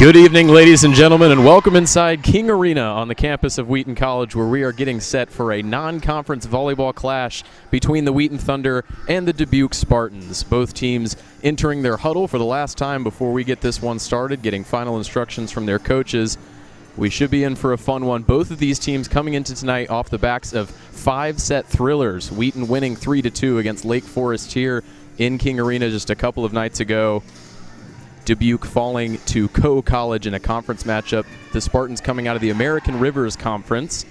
Good evening, ladies and gentlemen, and welcome inside King Arena on the campus of Wheaton College, where we are getting set for a non-conference volleyball clash between the Wheaton Thunder and the Dubuque Spartans. Both teams entering their huddle for the last time before we get this one started, getting final instructions from their coaches. We should be in for a fun one. Both of these teams coming into tonight off the backs of 5-set thrillers. Wheaton winning 3-2 against Lake Forest here in King Arena just a couple of nights ago. Dubuque falling to Coe College in a conference matchup. The Spartans coming out of the American Rivers Conference.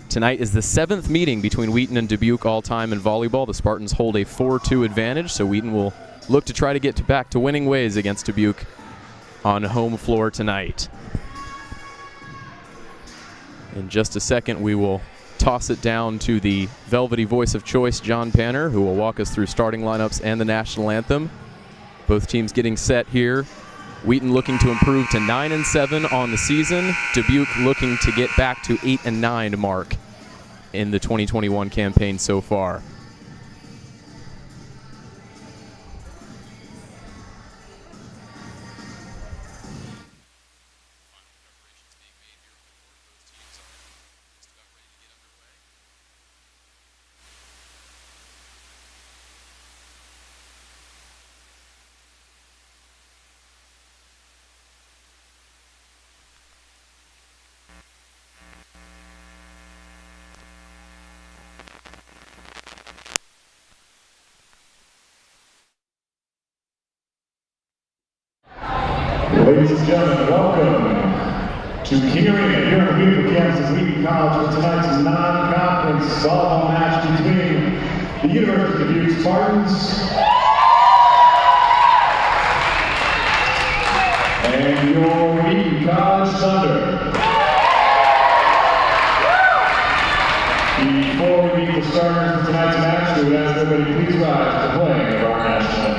Tonight is the 7th meeting between Wheaton and Dubuque all-time in volleyball. The Spartans hold a 4-2 advantage, so Wheaton will look to try to get back to winning ways against Dubuque on home floor tonight. In just a second, we will toss it down to the velvety voice of choice, John Panner, who will walk us through starting lineups and the national anthem. Both teams getting set here. Wheaton looking to improve to 9-7 on the season. Dubuque looking to get back to 8-9 mark in the 2021 campaign so far. Ladies and gentlemen, welcome to King Arena here on the beautiful campus of Wheaton College for tonight's non-conference volleyball match between the University of Dubuque Spartans and your Wheaton College Thunder. Before we meet the starters for tonight's match, we would ask everybody please rise to the playing of our national anthem.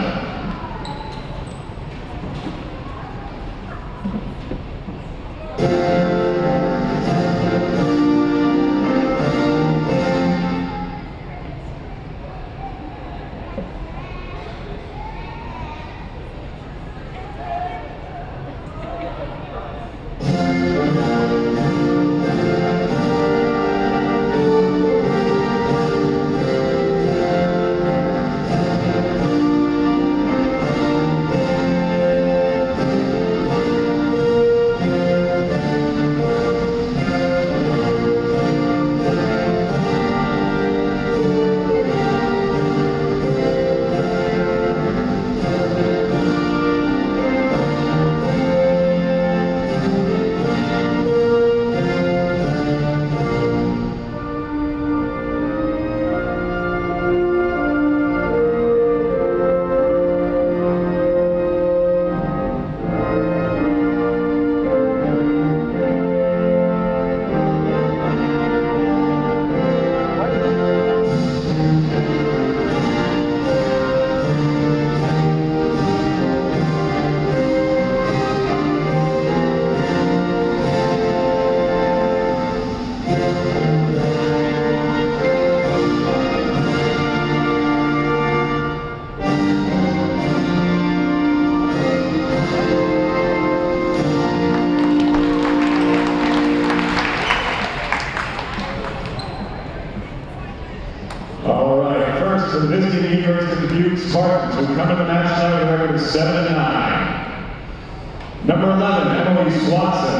Spartans who come to the match tonight with a record of 7-9. Number 11, Emily Swatson.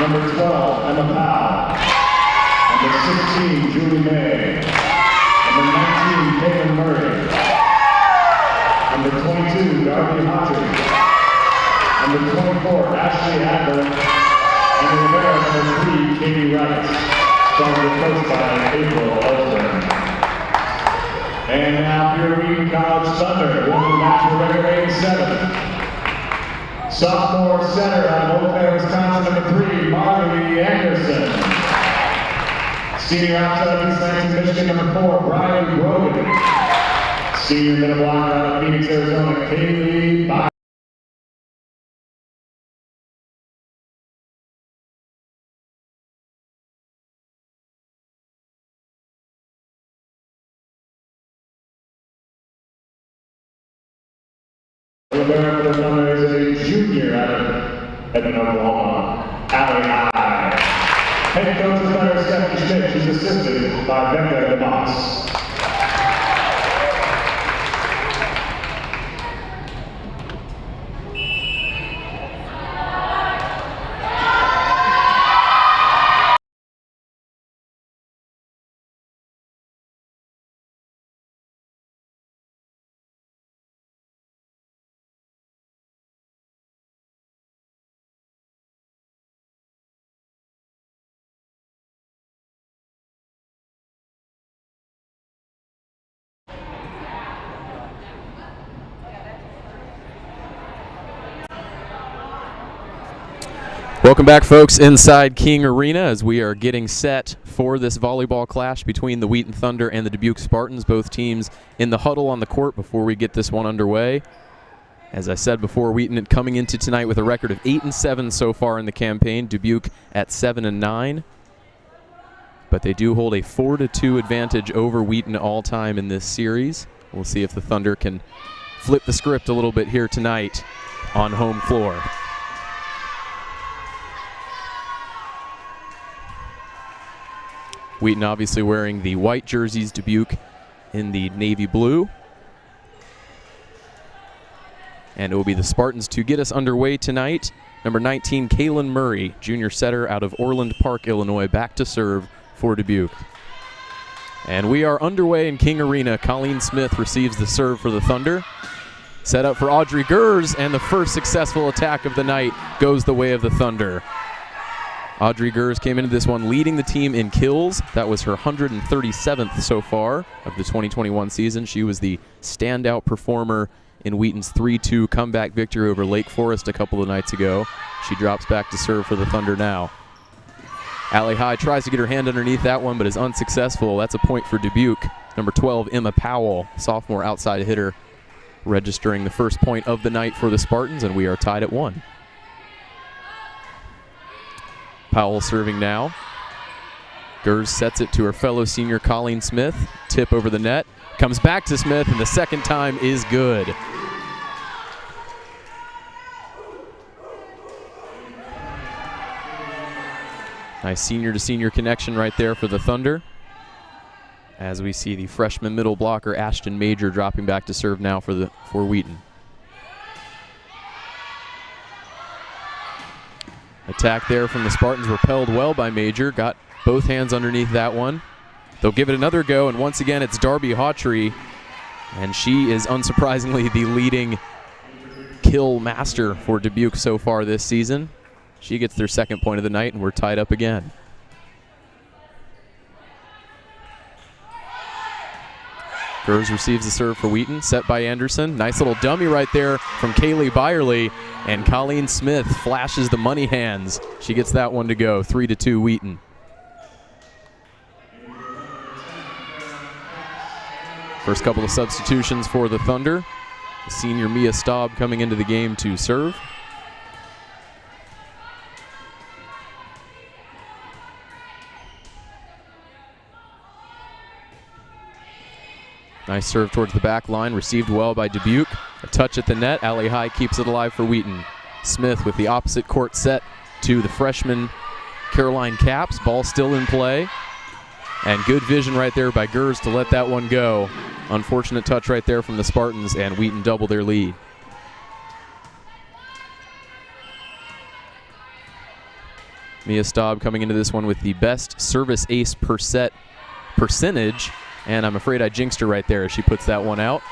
Number 12, Emma Powell. Number 16, Julie May. Number 19, Caitlin Murray. Number 22, Darby Hawtrey. Number 24, Ashley Adler. And the Rivera, number 3, Katie Wright. Started coached by April Ellsworth. And now your Wheaton College Thunder, winning match with record 8-7. Sophomore center out of Oak Bay, Wisconsin, number 3, Marley Anderson. Senior outside of East Lansing, Michigan, number 4, Brian Grogan. Senior middle blocker out of Phoenix, Arizona, Kaylee Byer. The Thunder is a junior out of Edmond, Oklahoma, Allie High. Head coach of Thunder, Stephanie Schmidt. She's assisted by Becca DeMoss. Welcome back, folks, inside King Arena as we are getting set for this volleyball clash between the Wheaton Thunder and the Dubuque Spartans. Both teams in the huddle on the court before we get this one underway. As I said before, Wheaton coming into tonight with a record of 8-7 so far in the campaign. Dubuque at 7-9. But they do hold a 4-2 advantage over Wheaton all time in this series. We'll see if the Thunder can flip the script a little bit here tonight on home floor. Wheaton obviously wearing the white jerseys, Dubuque in the navy blue. And it will be the Spartans to get us underway tonight. Number 19, Kaylin Murray, junior setter out of Orland Park, Illinois, back to serve for Dubuque. And we are underway in King Arena. Colleen Smith receives the serve for the Thunder. Set up for Audrey Gers, and the first successful attack of the night goes the way of the Thunder. Audrey Gers came into this one leading the team in kills. That was her 137th so far of the 2021 season. She was the standout performer in Wheaton's 3-2 comeback victory over Lake Forest a couple of nights ago. She drops back to serve for the Thunder now. Allie High tries to get her hand underneath that one, but is unsuccessful. That's a point for Dubuque. Number 12, Emma Powell, sophomore outside hitter, registering the first point of the night for the Spartans, and we are tied at 1. Powell serving now. Gers sets it to her fellow senior Colleen Smith. Tip over the net. Comes back to Smith, and the second time is good. Nice senior-to-senior connection right there for the Thunder. As we see the freshman middle blocker Ashton Major dropping back to serve now for Wheaton. Attack there from the Spartans, repelled well by Major. Got both hands underneath that one. They'll give it another go, and once again it's Darby Hawtrey, and she is unsurprisingly the leading kill master for Dubuque so far this season. She gets their second point of the night, and we're tied up again. Gers receives the serve for Wheaton, set by Anderson. Nice little dummy right there from Kaylee Byerly, and Colleen Smith flashes the money hands. She gets that one to go, 3-2 Wheaton. First couple of substitutions for the Thunder. Senior Mia Staub coming into the game to serve. Nice serve towards the back line, received well by Dubuque. A touch at the net, Allie High keeps it alive for Wheaton. Smith with the opposite court set to the freshman Caroline Capps. Ball still in play. And good vision right there by Gers to let that one go. Unfortunate touch right there from the Spartans, and Wheaton double their lead. Mia Staub coming into this one with the best service ace per set percentage. And I'm afraid I jinxed her right there as she puts that one out.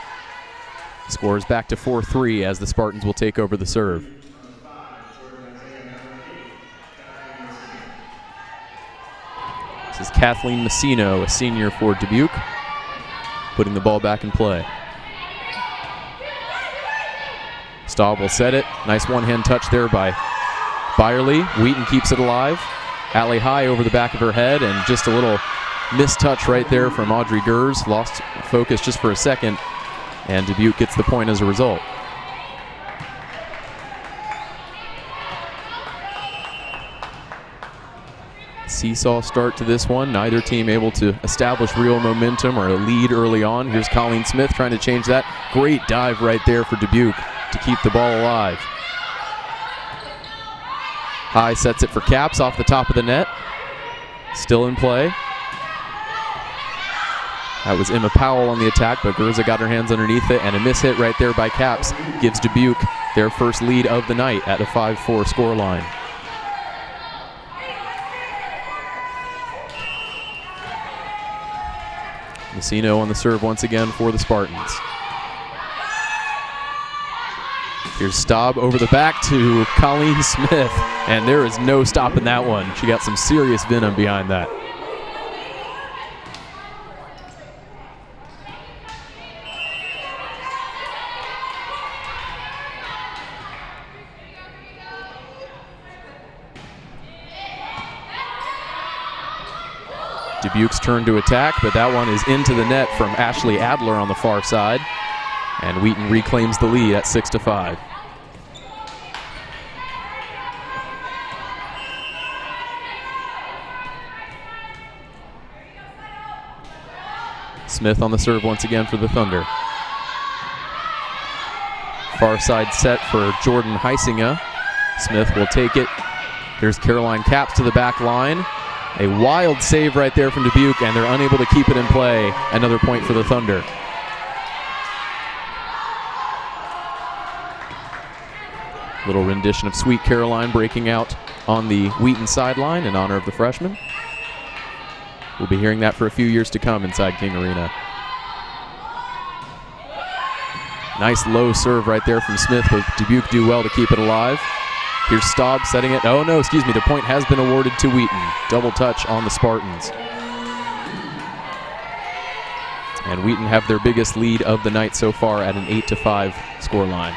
Scores back to 4-3 as the Spartans will take over the serve. This is Kathleen Messino, a senior for Dubuque, putting the ball back in play. Staub will set it. Nice one-hand touch there by Byerly. Wheaton keeps it alive. Allie High over the back of her head, and just a little missed touch right there from Audrey Gers. Lost focus just for a second, and Dubuque gets the point as a result. Seesaw start to this one. Neither team able to establish real momentum or a lead early on. Here's Colleen Smith trying to change that. Great dive right there for Dubuque to keep the ball alive. High sets it for Caps off the top of the net. Still in play. That was Emma Powell on the attack, but Gerza got her hands underneath it, and a miss hit right there by Caps gives Dubuque their first lead of the night at a 5-4 scoreline. Messino on the serve once again for the Spartans. Here's Staub over the back to Colleen Smith, and there is no stopping that one. She got some serious venom behind that. Dubuque's turn to attack, but that one is into the net from Ashley Adler on the far side. And Wheaton reclaims the lead at 6-5. Smith on the serve once again for the Thunder. Far side set for Jordan Heisinga. Smith will take it. There's Caroline Caps to the back line. A wild save right there from Dubuque, and they're unable to keep it in play. Another point for the Thunder. Little rendition of Sweet Caroline breaking out on the Wheaton sideline in honor of the freshman. We'll be hearing that for a few years to come inside King Arena. Nice low serve right there from Smith, but Dubuque do well to keep it alive. Here's Staub setting it. Oh no, excuse me, the point has been awarded to Wheaton. Double touch on the Spartans. And Wheaton have their biggest lead of the night so far at an 8-5 scoreline.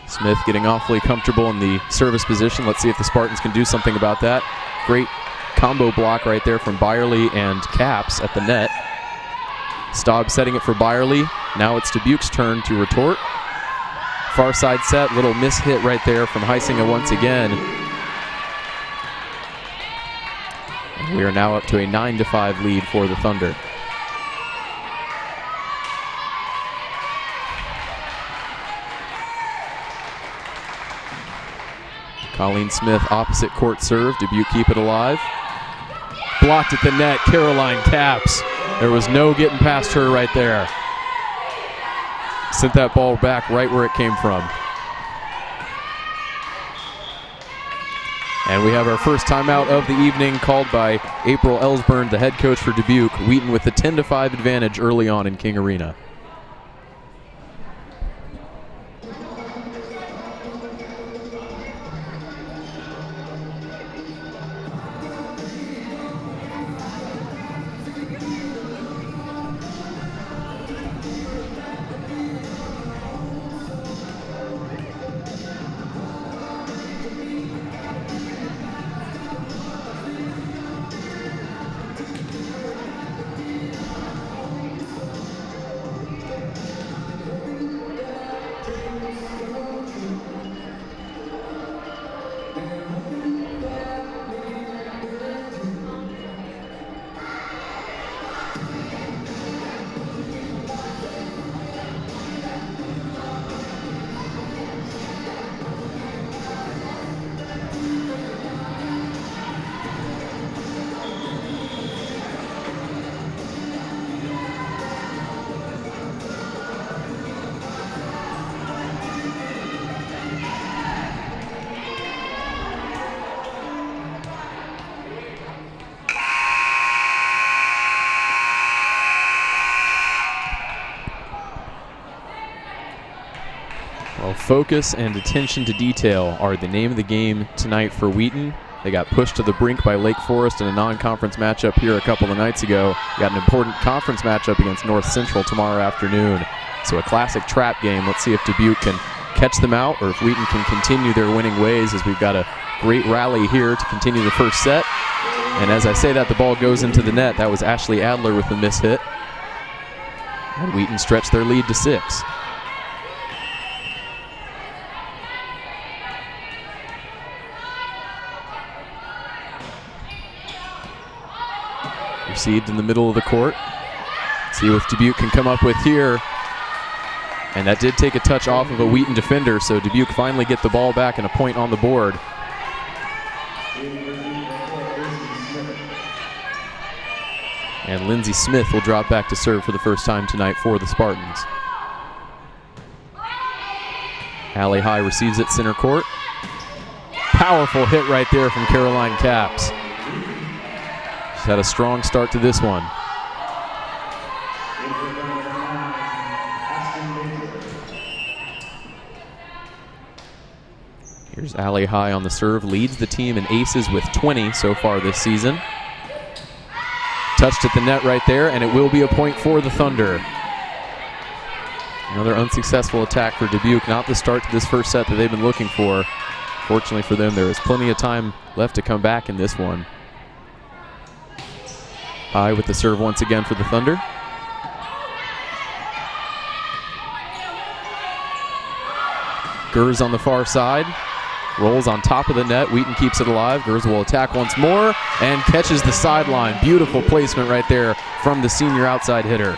Smith getting awfully comfortable in the service position. Let's see if the Spartans can do something about that. Great combo block right there from Byerly and Caps at the net. Staub setting it for Byerly. Now it's Dubuque's turn to retort. Far side set, little miss hit right there from Heisinga once again. And we are now up to a 9-5 lead for the Thunder. Colleen Smith opposite court serve. Dubuque keep it alive. Blocked at the net, Caroline Caps. There was no getting past her right there. Sent that ball back right where it came from. And we have our first timeout of the evening called by April Ellsburn, the head coach for Dubuque. Wheaton with the 10-5 advantage early on in King Arena. Focus and attention to detail are the name of the game tonight for Wheaton. They got pushed to the brink by Lake Forest in a non-conference matchup here a couple of nights ago. Got an important conference matchup against North Central tomorrow afternoon. So a classic trap game. Let's see if Dubuque can catch them out or if Wheaton can continue their winning ways, as we've got a great rally here to continue the first set. And as I say that, the ball goes into the net. That was Ashley Adler with the miss hit. And Wheaton stretched their lead to 6. Received in the middle of the court. See what Dubuque can come up with here. And that did take a touch off of a Wheaton defender, so Dubuque finally get the ball back and a point on the board. And Lindsay Smith will drop back to serve for the first time tonight for the Spartans. Allie High receives it center court. Powerful hit right there from Caroline Capps. She's had a strong start to this one. Here's Allie High on the serve, leads the team in aces with 20 so far this season. Touched at the net right there, and it will be a point for the Thunder. Another unsuccessful attack for Dubuque, not the start to this first set that they've been looking for. Fortunately for them, there is plenty of time left to come back in this one. High with the serve once again for the Thunder. Gers on the far side. Rolls on top of the net. Wheaton keeps it alive. Gers will attack once more and catches the sideline. Beautiful placement right there from the senior outside hitter.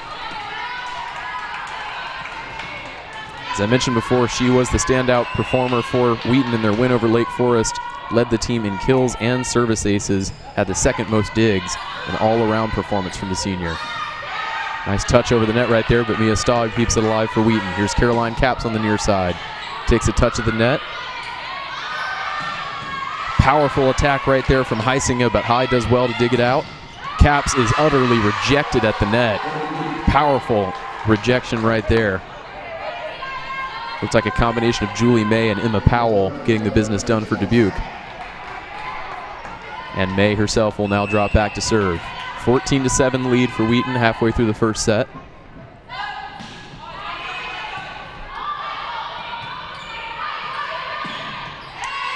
As I mentioned before, she was the standout performer for Wheaton in their win over Lake Forest. Led the team in kills and service aces. Had the second most digs. An all-around performance from the senior. Nice touch over the net right there, but Mia Staub keeps it alive for Wheaton. Here's Caroline Capps on the near side. Takes a touch of the net. Powerful attack right there from Heisinga, but High does well to dig it out. Capps is utterly rejected at the net. Powerful rejection right there. Looks like a combination of Julie May and Emma Powell getting the business done for Dubuque. And May herself will now drop back to serve. 14-7 lead for Wheaton halfway through the first set.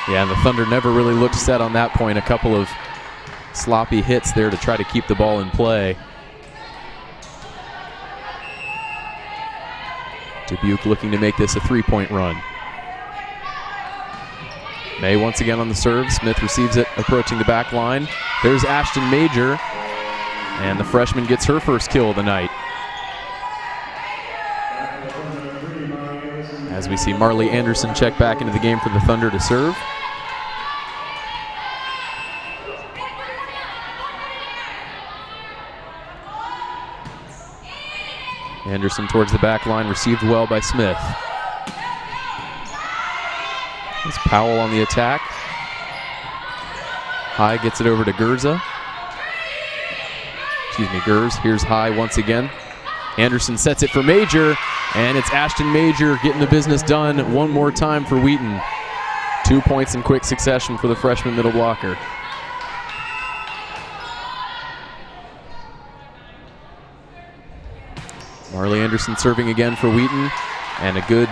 Yeah, and the Thunder never really looked set on that point. A couple of sloppy hits there to try to keep the ball in play. Dubuque looking to make this a three-point run. May once again on the serve. Smith receives it, approaching the back line. There's Ashton Major, and the freshman gets her first kill of the night. As we see Marley Anderson check back into the game for the Thunder to serve. Anderson towards the back line, received well by Smith. It's Powell on the attack. High gets it over to Gerza. Gers. Here's High once again. Anderson sets it for Major, and it's Ashton Major getting the business done one more time for Wheaton. 2 points in quick succession for the freshman middle blocker. Marley Anderson serving again for Wheaton, and a good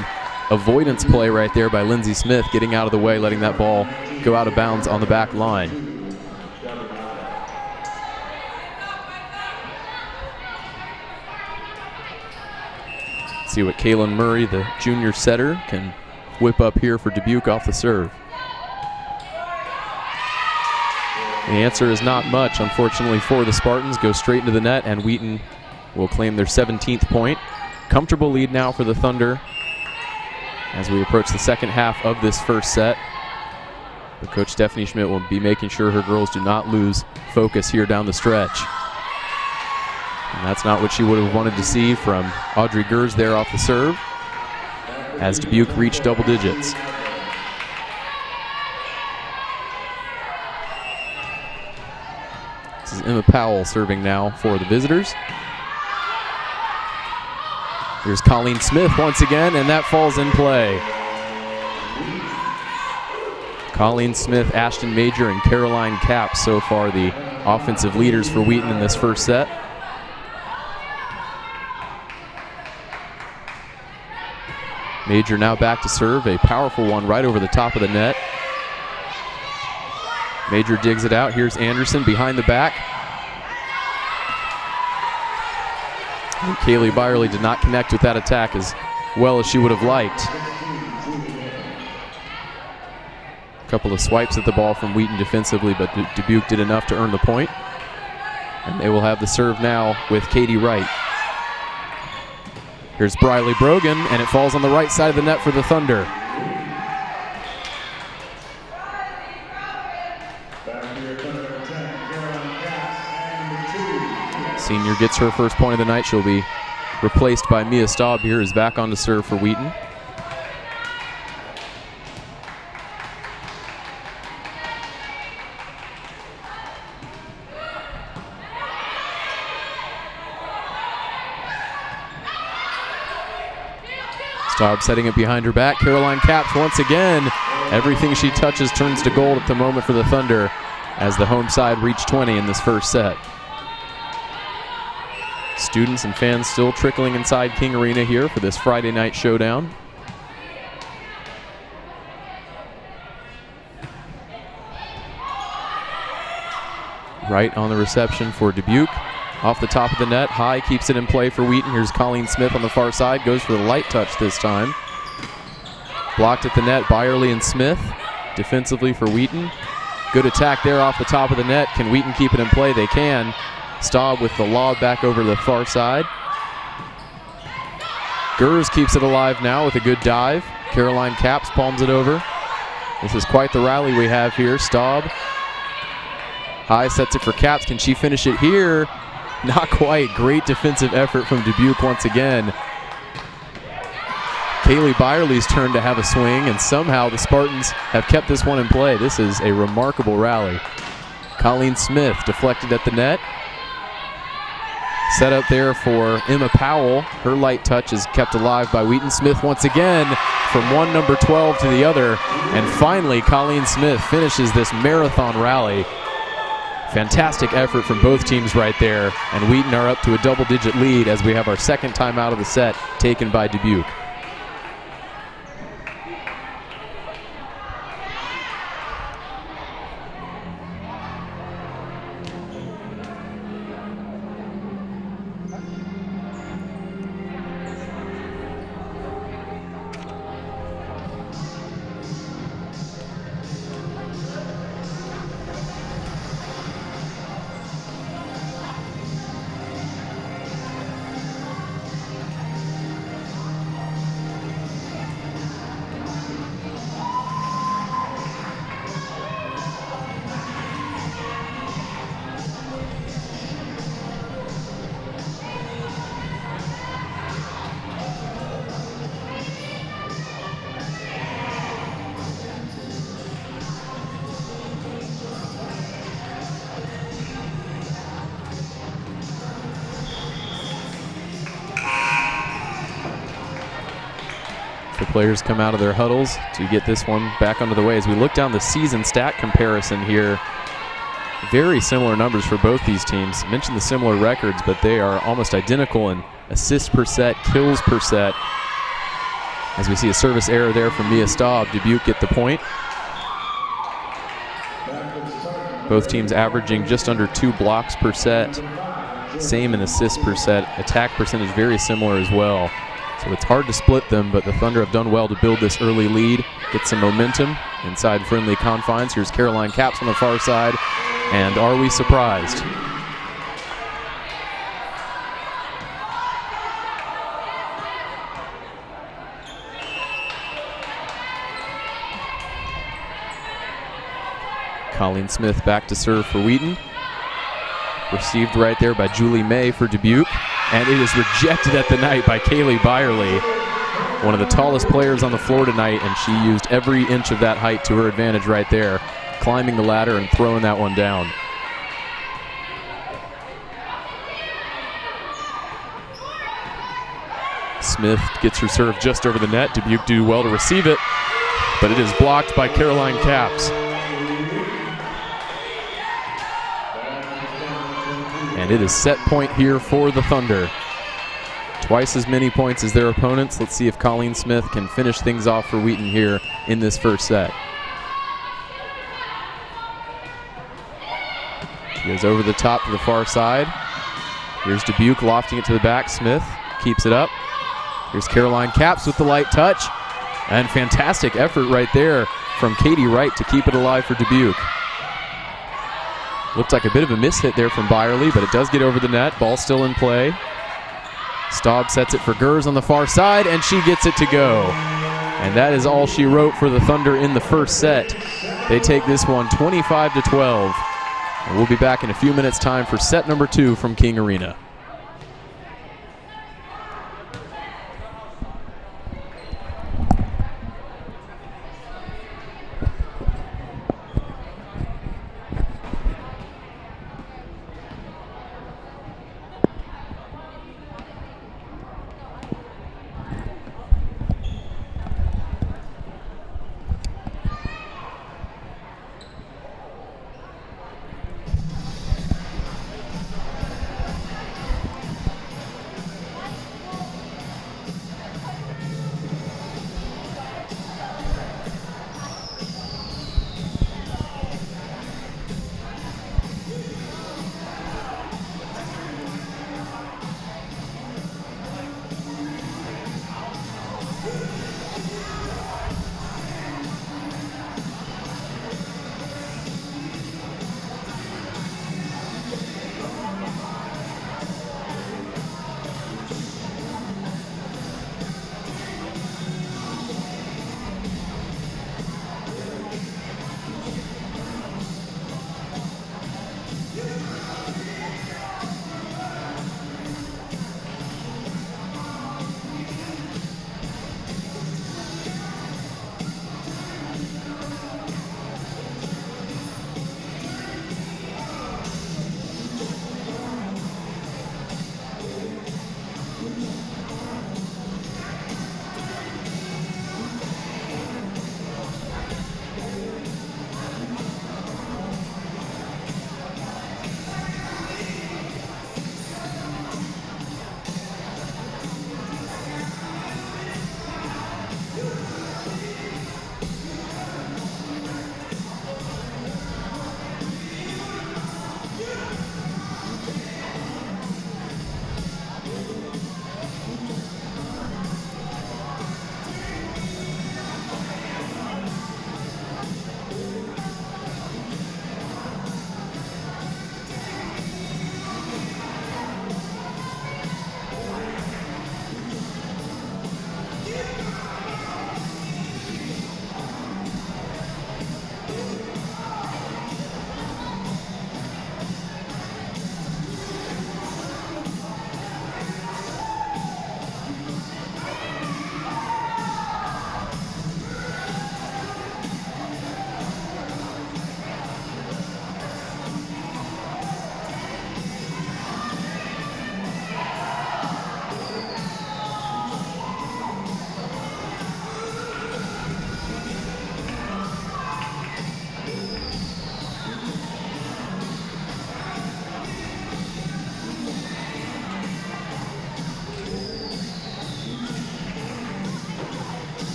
avoidance play right there by Lindsay Smith, getting out of the way, letting that ball go out of bounds on the back line. Let's see what Kaylin Murray, the junior setter, can whip up here for Dubuque off the serve. The answer is not much, unfortunately, for the Spartans. Go straight into the net, and Wheaton will claim their 17th point. Comfortable lead now for the Thunder as we approach the second half of this first set. But Coach Stephanie Schmidt will be making sure her girls do not lose focus here down the stretch. And that's not what she would have wanted to see from Audrey Gers there off the serve as Dubuque reached double digits. This is Emma Powell serving now for the visitors. Here's Colleen Smith once again, and that falls in play. Colleen Smith, Ashton Major, and Caroline Capps so far the offensive leaders for Wheaton in this first set. Major now back to serve, a powerful one right over the top of the net. Major digs it out. Here's Anderson behind the back. And Kaylee Byerly did not connect with that attack as well as she would have liked. A couple of swipes at the ball from Wheaton defensively, but Dubuque did enough to earn the point. And they will have the serve now with Katie Wright. Here's Briley Brogan, and it falls on the right side of the net for the Thunder. Senior gets her first point of the night. She'll be replaced by Mia Staub here, who's back on to serve for Wheaton. Staub setting it behind her back. Caroline Capps once again. Everything she touches turns to gold at the moment for the Thunder as the home side reach 20 in this first set. Students and fans still trickling inside King Arena here for this Friday night showdown. Right on the reception for Dubuque. Off the top of the net, high, keeps it in play for Wheaton. Here's Colleen Smith on the far side, goes for the light touch this time. Blocked at the net, Byerly and Smith. Defensively for Wheaton. Good attack there off the top of the net. Can Wheaton keep it in play? They can. Staub with the lob back over the far side. Gers keeps it alive now with a good dive. Caroline Capps palms it over. This is quite the rally we have here. Staub. High sets it for Capps. Can she finish it here? Not quite. Great defensive effort from Dubuque once again. Kaylee Byerly's turn to have a swing, and somehow the Spartans have kept this one in play. This is a remarkable rally. Colleen Smith deflected at the net. Set up there for Emma Powell. Her light touch is kept alive by Wheaton. Smith once again from one number 12 to the other. And finally, Colleen Smith finishes this marathon rally. Fantastic effort from both teams right there. And Wheaton are up to a double-digit lead as we have our second timeout of the set taken by Dubuque. The players come out of their huddles to get this one back under the way. As we look down the season stat comparison here, very similar numbers for both these teams. I mentioned the similar records, but they are almost identical in assists per set, kills per set. As we see a service error there from Mia Staub, Dubuque get the point. Both teams averaging just under 2 blocks per set. Same in assists per set. Attack percentage very similar as well. So it's hard to split them, but the Thunder have done well to build this early lead, get some momentum inside friendly confines. Here's Caroline Capps on the far side, and are we surprised? Colleen Smith back to serve for Wheaton. Received right there by Julie May for Dubuque. And it is rejected at the night by Kaylee Byerly, one of the tallest players on the floor tonight, and she used every inch of that height to her advantage right there, climbing the ladder and throwing that one down. Smith gets her serve just over the net. Dubuque do well to receive it, but it is blocked by Caroline Capps. And it is set point here for the Thunder. Twice as many points as their opponents. Let's see if Colleen Smith can finish things off for Wheaton here in this first set. She goes over the top to the far side. Here's Dubuque lofting it to the back. Smith keeps it up. Here's Caroline Capps with the light touch. And fantastic effort right there from Katie Wright to keep it alive for Dubuque. Looked like a bit of a miss hit there from Byerly, but it does get over the net. Ball still in play. Staub sets it for Gers on the far side, and she gets it to go. And that is all she wrote for the Thunder in the first set. They take this one 25-12. And we'll be back in a few minutes' time for set number 2 from King Arena.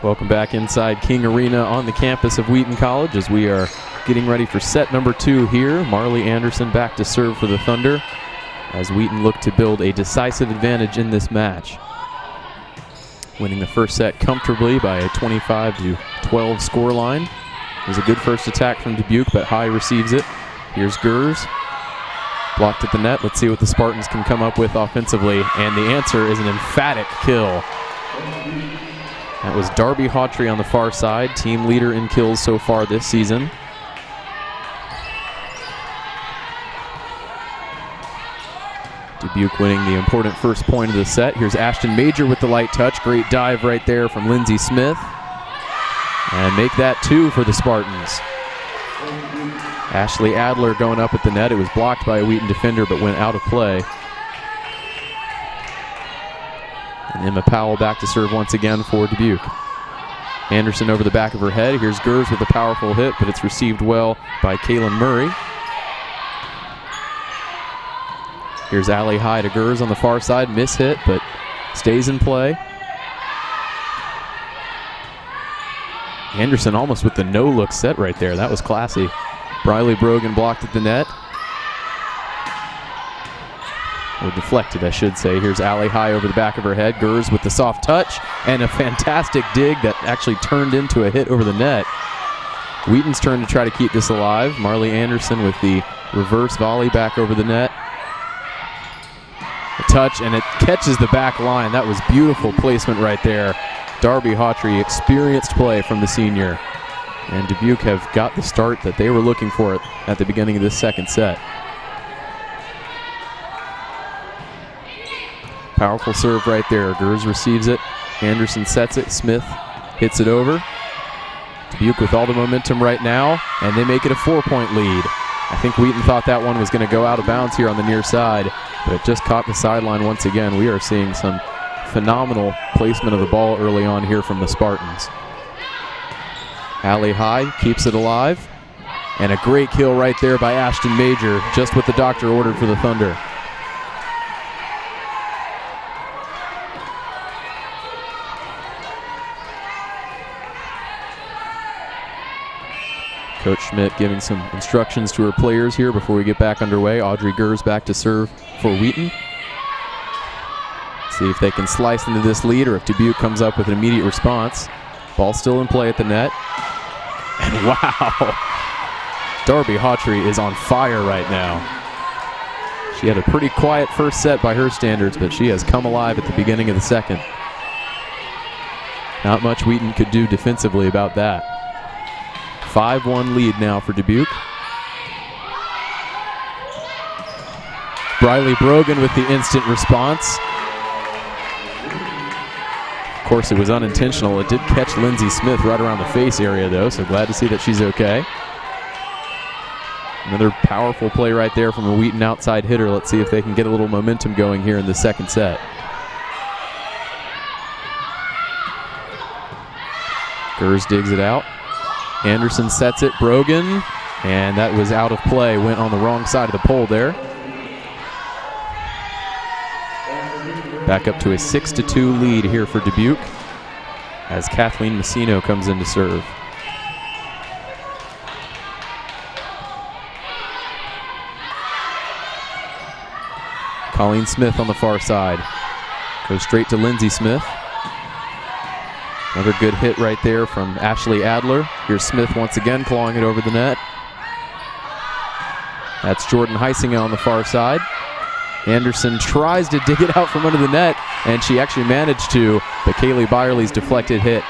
Welcome back inside King Arena on the campus of Wheaton College as we are getting ready for set number 2 here. Marley Anderson back to serve for the Thunder as Wheaton look to build a decisive advantage in this match. Winning the first set comfortably by a 25-12 scoreline. It was a good first attack from Dubuque, but High receives it. Here's Gers. Blocked at the net. Let's see what the Spartans can come up with offensively. And the answer is an emphatic kill. That was Darby Hawtrey on the far side, team leader in kills so far this season. Dubuque winning the important first point of the set. Here's Ashton Major with the light touch. Great dive right there from Lindsey Smith. And make that 2 for the Spartans. Ashley Adler going up at the net. It was blocked by a Wheaton defender but went out of play. And Emma Powell back to serve once again for Dubuque. Anderson over the back of her head. Here's Gers with a powerful hit, but it's received well by Kaylin Murray. Here's Allie High to Gers on the far side. Miss hit, but stays in play. Anderson almost with the no-look set right there. That was classy. Briley Brogan blocked at the net. Or deflected, I should say. Here's Allie high over the back of her head. Gers with the soft touch and a fantastic dig that actually turned into a hit over the net. Wheaton's turn to try to keep this alive. Marley Anderson with the reverse volley back over the net. A touch, and it catches the back line. That was beautiful placement right there. Darby Hawtrey, experienced play from the senior. And Dubuque have got the start that they were looking for at the beginning of this second set. Powerful serve right there. Gers receives it. Anderson sets it. Smith hits it over. Dubuque with all the momentum right now, and they make it a 4-point lead. I think Wheaton thought that one was going to go out of bounds here on the near side, but it just caught the sideline once again. We are seeing some phenomenal placement of the ball early on here from the Spartans. Allie high, keeps it alive, and a great kill right there by Ashton Major, just what the doctor ordered for the Thunder. Coach Schmidt giving some instructions to her players here before we get back underway. Audrey Gers back to serve for Wheaton. See if they can slice into this lead or if Dubuque comes up with an immediate response. Ball still in play at the net. And wow, Darby Hawtrey is on fire right now. She had a pretty quiet first set by her standards, but she has come alive at the beginning of the second. Not much Wheaton could do defensively about that. 5-1 lead now for Dubuque. Briley Brogan with the instant response. Of course, it was unintentional. It did catch Lindsey Smith right around the face area, though, so glad to see that she's okay. Another powerful play right there from a Wheaton outside hitter. Let's see if they can get a little momentum going here in the second set. Gers digs it out. Anderson sets it, Brogan, and that was out of play. Went on the wrong side of the pole there. Back up to a 6-2 lead here for Dubuque as Kathleen Messino comes in to serve. Colleen Smith on the far side. Goes straight to Lindsey Smith. Another good hit right there from Ashley Adler. Here's Smith once again clawing it over the net. That's Jordan Heisinger on the far side. Anderson tries to dig it out from under the net, and she actually managed to, but Kaylee Byerly's deflected hit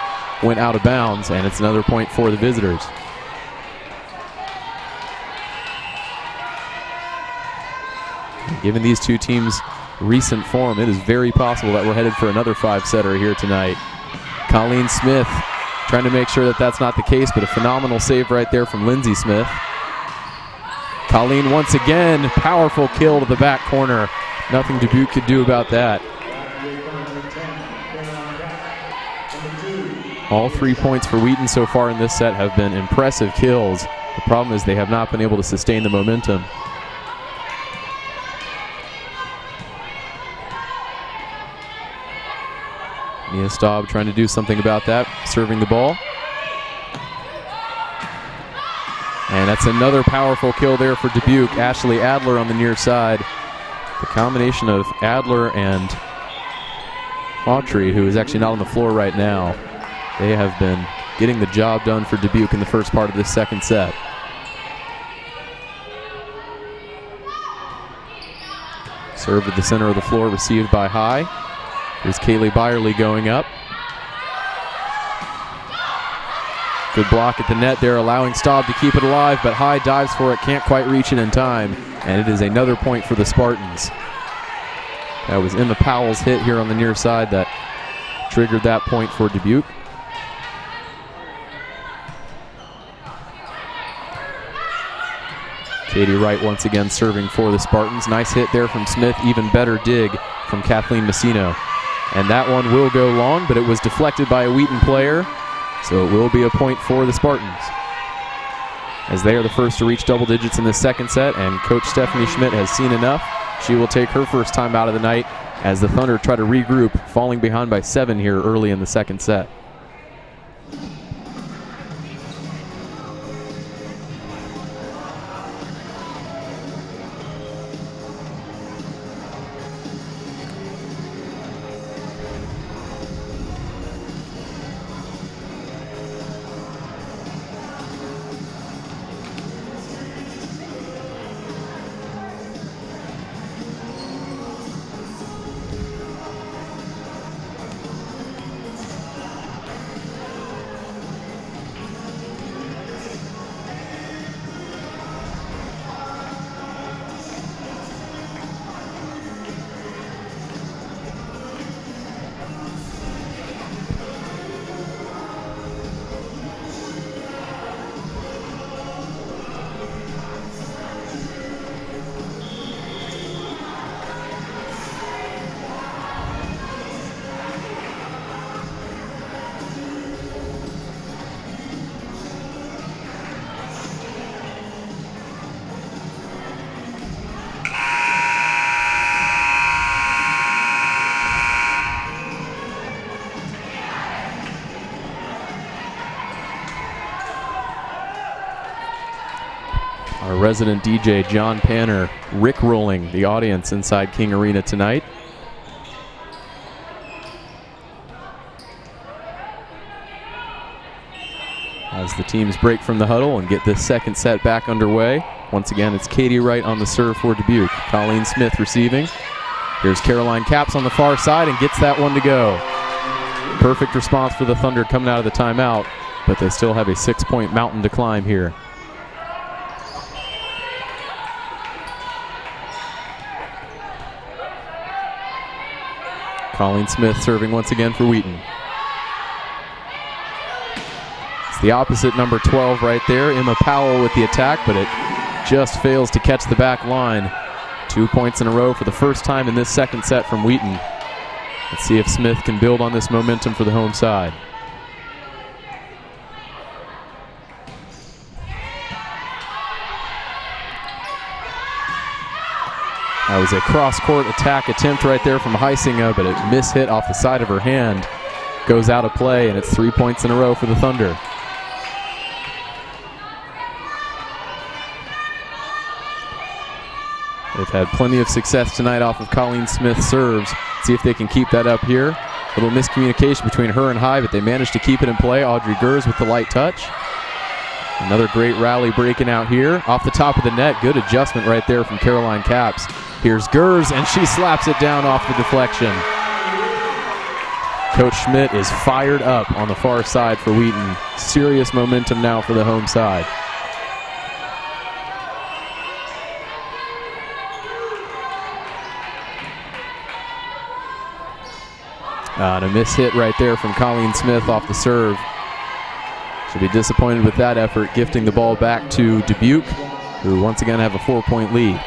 went out of bounds, and it's another point for the visitors. Given these two teams' recent form, it is very possible that we're headed for another 5-setter here tonight. Colleen Smith trying to make sure that that's not the case, but a phenomenal save right there from Lindsey Smith. Colleen once again, powerful kill to the back corner. Nothing Dubuque could do about that. All 3 points for Wheaton so far in this set have been impressive kills. The problem is they have not been able to sustain the momentum. Nia Staub trying to do something about that, serving the ball. And that's another powerful kill there for Dubuque. Ashley Adler on the near side. The combination of Adler and Hawtrey, who is actually not on the floor right now, they have been getting the job done for Dubuque in the first part of this second set. Serve at the center of the floor, received by High. Here's Kaylee Byerly going up. Good block at the net there, allowing Staub to keep it alive, but High dives for it, can't quite reach it in time, and it is another point for the Spartans. That was Emma Powell's hit here on the near side that triggered that point for Dubuque. Katie Wright once again serving for the Spartans. Nice hit there from Smith, even better dig from Kathleen Messino. And that one will go long, but it was deflected by a Wheaton player, so it will be a point for the Spartans, as they are the first to reach double digits in the second set, and Coach Stephanie Schmidt has seen enough. She will take her first time out of the night as the Thunder try to regroup, falling behind by 7 here early in the second set. Our resident DJ, John Panner, rickrolling the audience inside King Arena tonight. As the teams break from the huddle and get this second set back underway. Once again, it's Katie Wright on the serve for Dubuque. Colleen Smith receiving. Here's Caroline Capps on the far side and gets that one to go. Perfect response for the Thunder coming out of the timeout, but they still have a 6-point mountain to climb here. Colleen Smith serving once again for Wheaton. It's the opposite number 12 right there, Emma Powell with the attack, but it just fails to catch the back line. 2 points in a row for the first time in this second set from Wheaton. Let's see if Smith can build on this momentum for the home side. That was a cross-court attack attempt right there from Heisinga, but it mishit off the side of her hand. Goes out of play, and it's 3 points in a row for the Thunder. They've had plenty of success tonight off of Colleen Smith's serves. See if they can keep that up here. A little miscommunication between her and High, but they managed to keep it in play. Audrey Gers with the light touch. Another great rally breaking out here. Off the top of the net, good adjustment right there from Caroline Capps. Here's Gers, and she slaps it down off the deflection. Coach Schmidt is fired up on the far side for Wheaton. Serious momentum now for the home side. And a miss hit right there from Colleen Smith off the serve. She'll be disappointed with that effort, gifting the ball back to Dubuque, who once again have a 4-point lead.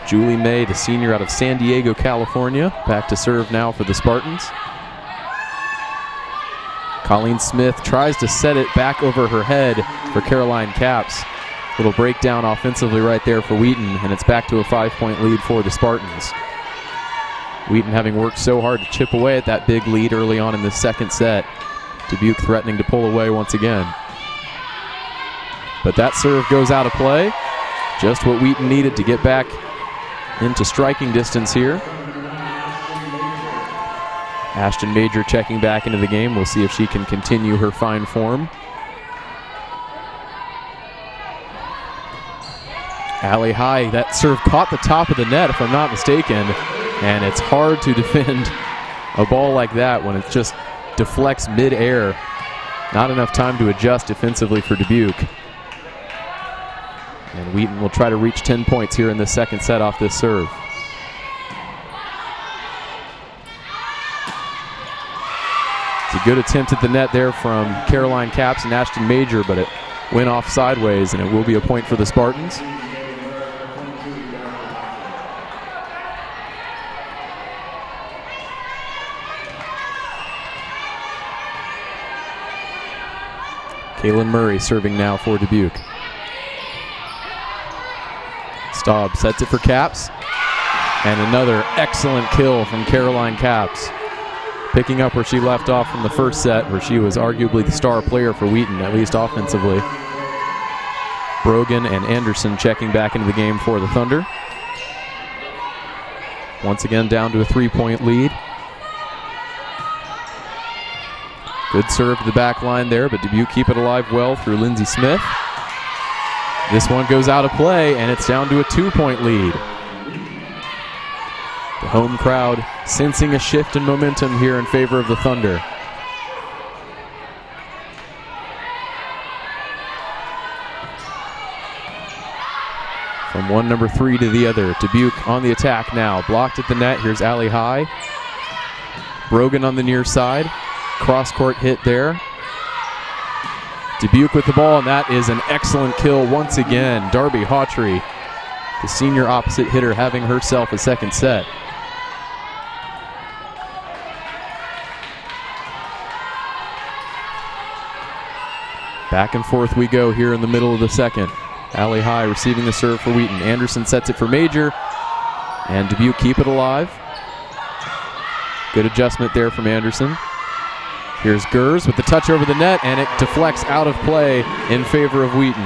Julie May, the senior out of San Diego, California, back to serve now for the Spartans. Colleen Smith tries to set it back over her head for Caroline Capps. Little breakdown offensively right there for Wheaton, and it's back to a 5-point lead for the Spartans. Wheaton having worked so hard to chip away at that big lead early on in the second set. Dubuque threatening to pull away once again. But that serve goes out of play. Just what Wheaton needed to get back into striking distance here. Ashton Major checking back into the game. We'll see if she can continue her fine form. Allie High, that serve caught the top of the net if I'm not mistaken. And it's hard to defend a ball like that when it just deflects mid-air. Not enough time to adjust defensively for Dubuque. And Wheaton will try to reach 10 points here in the second set off this serve. It's a good attempt at the net there from Caroline Capps and Ashton Major, but it went off sideways, and it will be a point for the Spartans. Kaylin Murray serving now for Dubuque. Staub sets it for Capps. And another excellent kill from Caroline Capps. Picking up where she left off from the first set, where she was arguably the star player for Wheaton, at least offensively. Brogan and Anderson checking back into the game for the Thunder. Once again down to a 3-point lead. Good serve to the back line there, but Dubuque keep it alive well through Lindsay Smith. This one goes out of play, and it's down to a 2-point lead. The home crowd sensing a shift in momentum here in favor of the Thunder. From one number 3 to the other, Dubuque on the attack now. Blocked at the net, here's Allie High. Brogan on the near side. Cross-court hit there. Dubuque with the ball, and that is an excellent kill once again. Darby Hawtrey, the senior opposite hitter, having herself a second set. Back and forth we go here in the middle of the second. Allie High receiving the serve for Wheaton. Anderson sets it for Major, and Dubuque keep it alive. Good adjustment there from Anderson. Here's Gers with the touch over the net, and it deflects out of play in favor of Wheaton.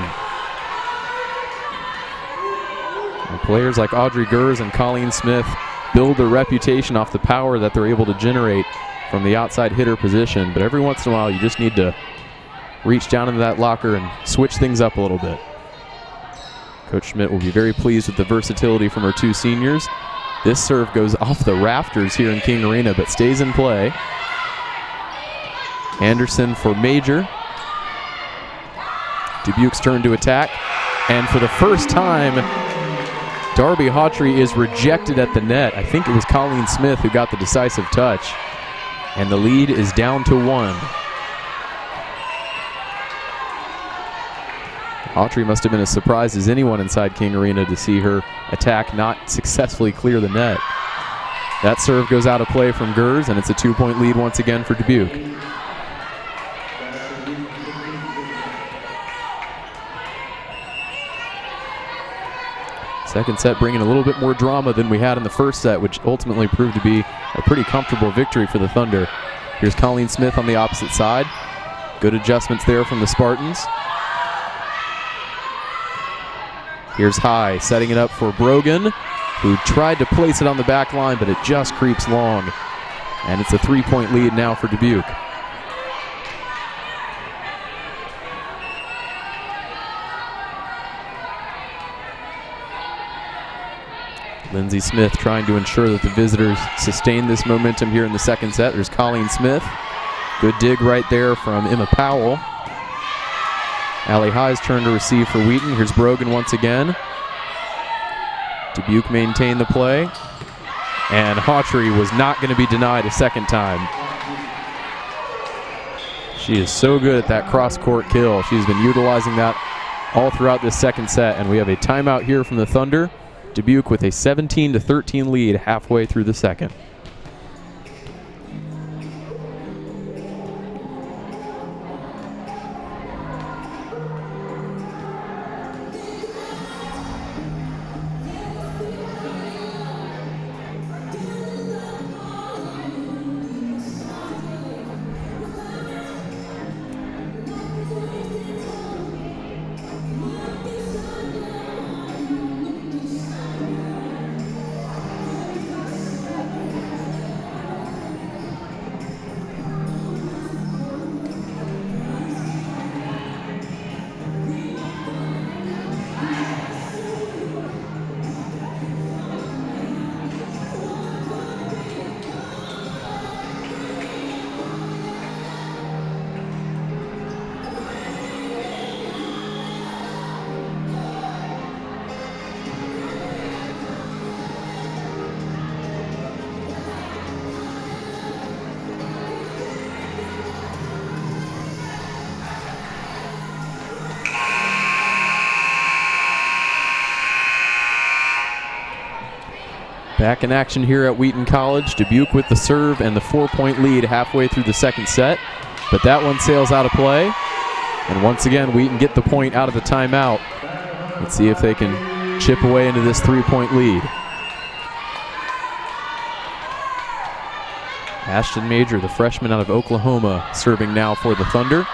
And players like Audrey Gers and Colleen Smith build their reputation off the power that they're able to generate from the outside hitter position, but every once in a while you just need to reach down into that locker and switch things up a little bit. Coach Schmidt will be very pleased with the versatility from her two seniors. This serve goes off the rafters here in King Arena, but stays in play. Anderson for Major. Dubuque's turn to attack. And for the first time, Darby Hawtrey is rejected at the net. I think it was Colleen Smith who got the decisive touch. And the lead is down to 1. Hawtrey must have been as surprised as anyone inside King Arena to see her attack not successfully clear the net. That serve goes out of play from Gers, and it's a 2-point lead once again for Dubuque. Second set bringing a little bit more drama than we had in the first set, which ultimately proved to be a pretty comfortable victory for the Thunder. Here's Colleen Smith on the opposite side. Good adjustments there from the Spartans. Here's High setting it up for Brogan, who tried to place it on the back line, but it just creeps long. And it's a 3-point lead now for Dubuque. Lindsey Smith trying to ensure that the visitors sustain this momentum here in the second set. There's Colleen Smith. Good dig right there from Emma Powell. Allie High's turn to receive for Wheaton. Here's Brogan once again. Dubuque maintained the play. And Hawtrey was not going to be denied a second time. She is so good at that cross-court kill. She's been utilizing that all throughout this second set. And we have a timeout here from the Thunder. Dubuque with a 17-13 lead halfway through the second. Back in action here at Wheaton College. Dubuque with the serve and the 4-point lead halfway through the second set. But that one sails out of play. And once again, Wheaton get the point out of the timeout. Let's see if they can chip away into this 3-point lead. Ashton Major, the freshman out of Oklahoma, serving now for the Thunder.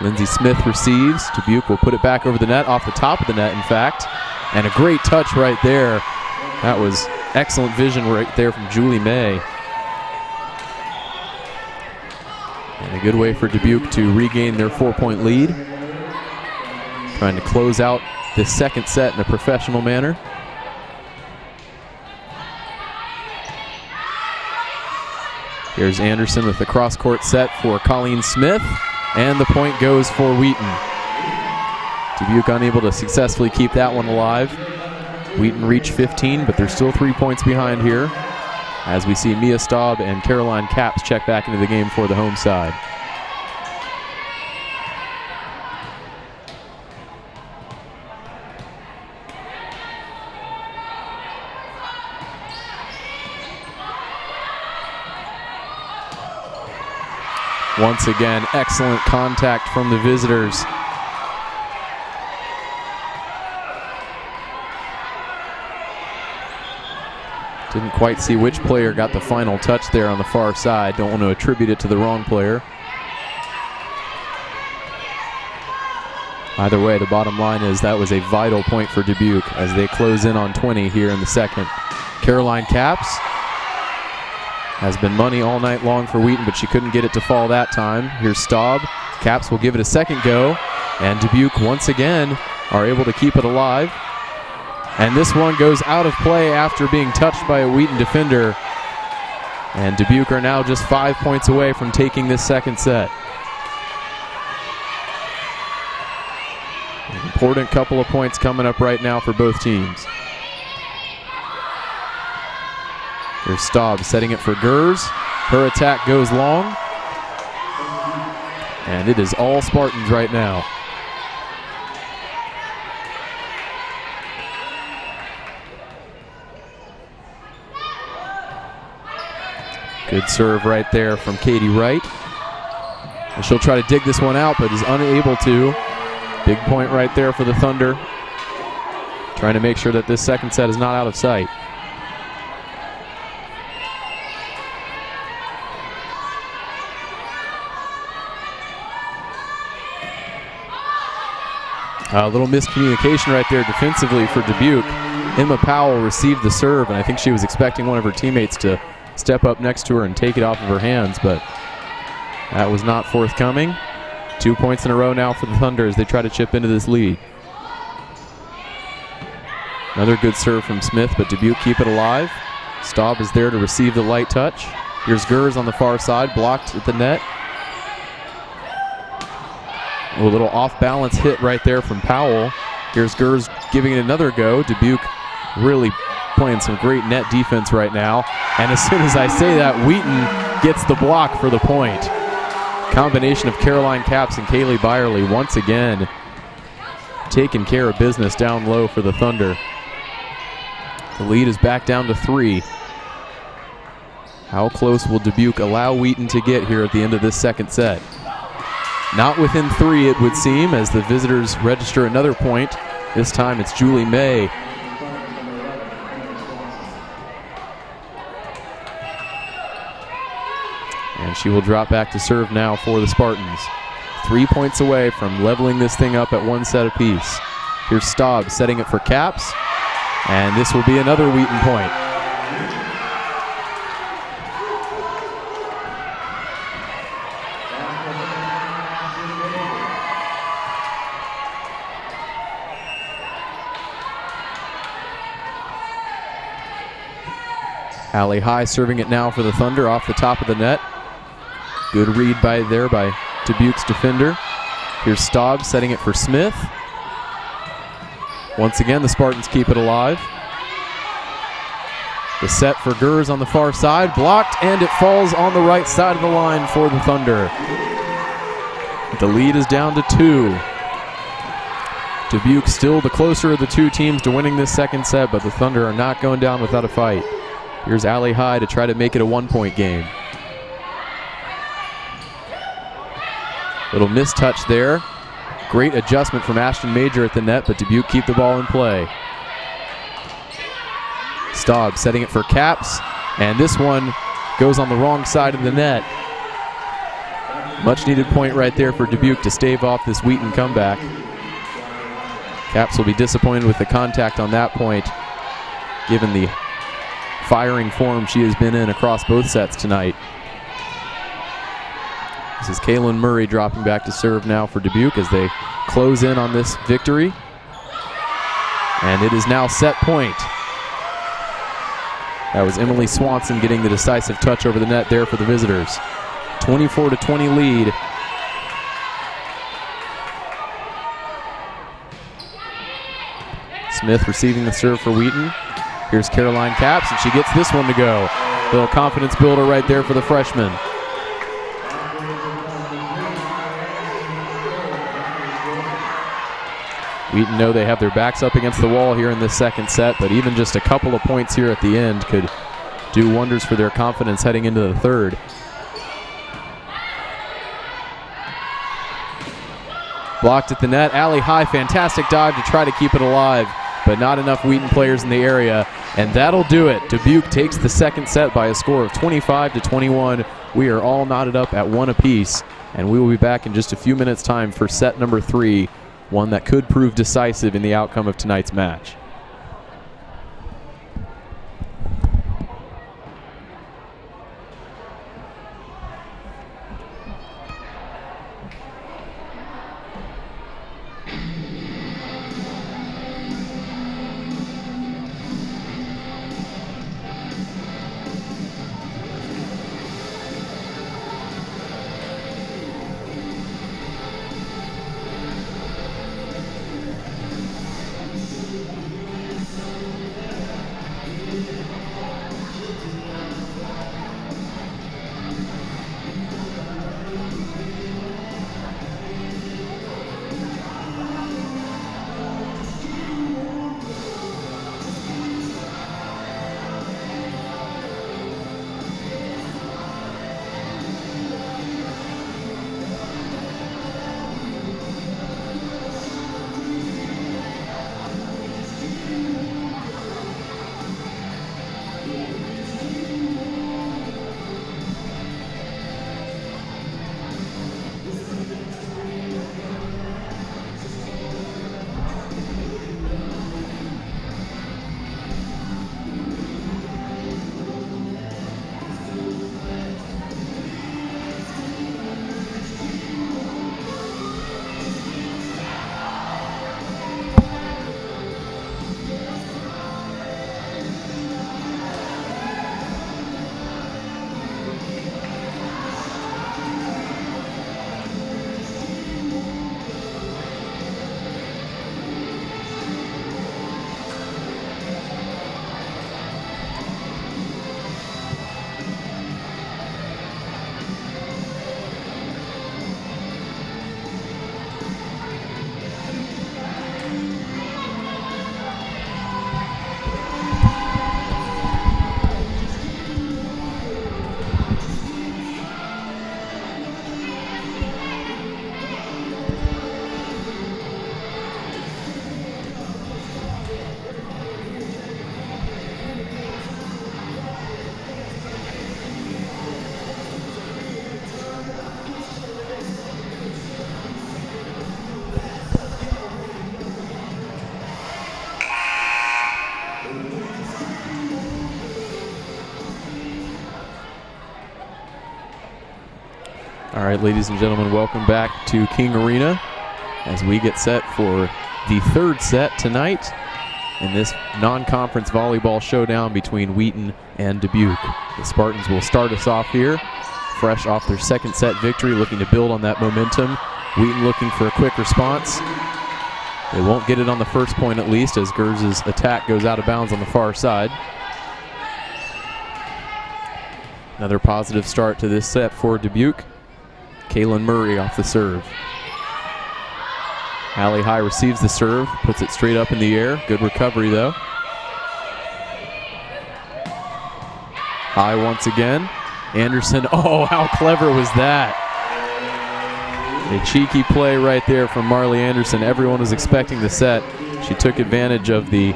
Lindsey Smith receives. Dubuque will put it back over the net, off the top of the net, in fact. And a great touch right there. That was excellent vision right there from Julie May. And a good way for Dubuque to regain their 4-point lead. Trying to close out this second set in a professional manner. Here's Anderson with the cross-court set for Colleen Smith. And the point goes for Wheaton. Dubuque unable to successfully keep that one alive. Wheaton reached 15, but they're still 3 points behind here as we see Mia Staub and Caroline Capps check back into the game for the home side. Once again, excellent contact from the visitors. Didn't quite see which player got the final touch there on the far side. Don't want to attribute it to the wrong player. Either way, the bottom line is that was a vital point for Dubuque as they close in on 20 here in the second. Caroline Capps has been money all night long for Wheaton, but she couldn't get it to fall that time. Here's Staub. Capps will give it a second go, and Dubuque once again are able to keep it alive. And this one goes out of play after being touched by a Wheaton defender. And Dubuque are now just 5 points away from taking this second set. An important couple of points coming up right now for both teams. Here's Staub setting it for Gers. Her attack goes long. And it is all Spartans right now. Good serve right there from Katie Wright. And she'll try to dig this one out, but is unable to. Big point right there for the Thunder. Trying to make sure that this second set is not out of sight. A little miscommunication right there defensively for Dubuque. Emma Powell received the serve, and I think she was expecting one of her teammates to step up next to her and take it off of her hands, but that was not forthcoming. 2 points in a row now for the Thunder as they try to chip into this lead. Another good serve from Smith, but Dubuque keep it alive. Staub is there to receive the light touch. Here's Gers on the far side, blocked at the net. A little off-balance hit right there from Powell. Here's Gers giving it another go. Dubuque really playing some great net defense right now. And as soon as I say that, Wheaton gets the block for the point. Combination of Caroline Capps and Kaylee Byerly once again taking care of business down low for the Thunder. The lead is back down to 3. How close will Dubuque allow Wheaton to get here at the end of this second set? Not within 3, it would seem, as the visitors register another point. This time it's Julie May. And she will drop back to serve now for the Spartans. 3 points away from leveling this thing up at 1 set apiece. Here's Staub setting it for Capps. And this will be another Wheaton point. Allie High serving it now for the Thunder off the top of the net. Good read by Dubuque's defender. Here's Staub setting it for Smith. Once again, the Spartans keep it alive. The set for Gers on the far side, blocked, and it falls on the right side of the line for the Thunder. The lead is down to 2. Dubuque still the closer of the two teams to winning this second set, but the Thunder are not going down without a fight. Here's Allie High to try to make it a 1-point game. Little mistouch there. Great adjustment from Ashton Major at the net, but Dubuque keep the ball in play. Staub setting it for Capps, and this one goes on the wrong side of the net. Much needed point right there for Dubuque to stave off this Wheaton comeback. Capps will be disappointed with the contact on that point, given the firing form she has been in across both sets tonight. This is Kaylin Murray dropping back to serve now for Dubuque as they close in on this victory. And it is now set point. That was Emily Swanson getting the decisive touch over the net there for the visitors. 24-20 lead. Smith receiving the serve for Wheaton. Here's Caroline Capps, and she gets this one to go. Little confidence builder right there for the freshman. Wheaton know they have their backs up against the wall here in this second set, but even just a couple of points here at the end could do wonders for their confidence heading into the third. Blocked at the net. Allie High, fantastic dive to try to keep it alive, but but not enough Wheaton players in the area, and that'll do it. Dubuque takes the second set by a score of 25-21. We are all knotted up at 1 apiece, and we will be back in just a few minutes' time for set number 3, one that could prove decisive in the outcome of tonight's match. All right, ladies and gentlemen, welcome back to King Arena as we get set for the third set tonight in this non-conference volleyball showdown between Wheaton and Dubuque. The Spartans will start us off here, fresh off their second set victory, looking to build on that momentum. Wheaton looking for a quick response. They won't get it on the first point at least, as Gerz's attack goes out of bounds on the far side. Another positive start to this set for Dubuque. Kaylin Murray off the serve. Allie High receives the serve, puts it straight up in the air. Good recovery though. High once again. Anderson, oh, how clever was that? A cheeky play right there from Marley Anderson. Everyone was expecting the set. She took advantage of the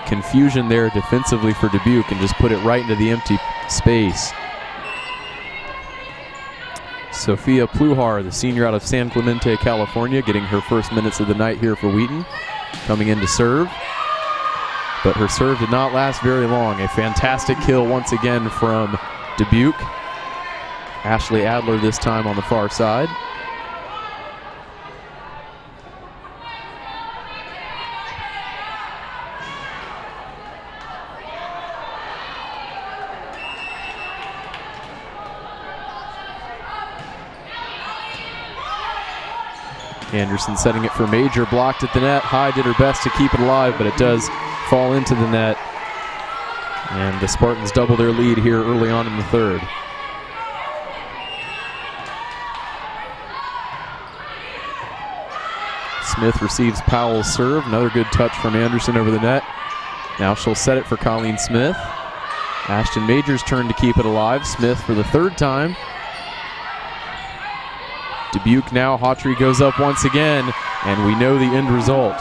confusion there defensively for Dubuque and just put it right into the empty space. Sophia Pluhar, the senior out of San Clemente, California, getting her first minutes of the night here for Wheaton, coming in to serve. But her serve did not last very long. A fantastic kill once again from Dubuque. Ashley Adler this time on the far side. Anderson setting it for Major, blocked at the net. High did her best to keep it alive, but it does fall into the net. And the Spartans double their lead here early on in the third. Smith receives Powell's serve. Another good touch from Anderson over the net. Now she'll set it for Colleen Smith. Ashton Major's turn to keep it alive. Smith for the third time. Dubuque now, Hawtrey goes up once again, and we know the end result.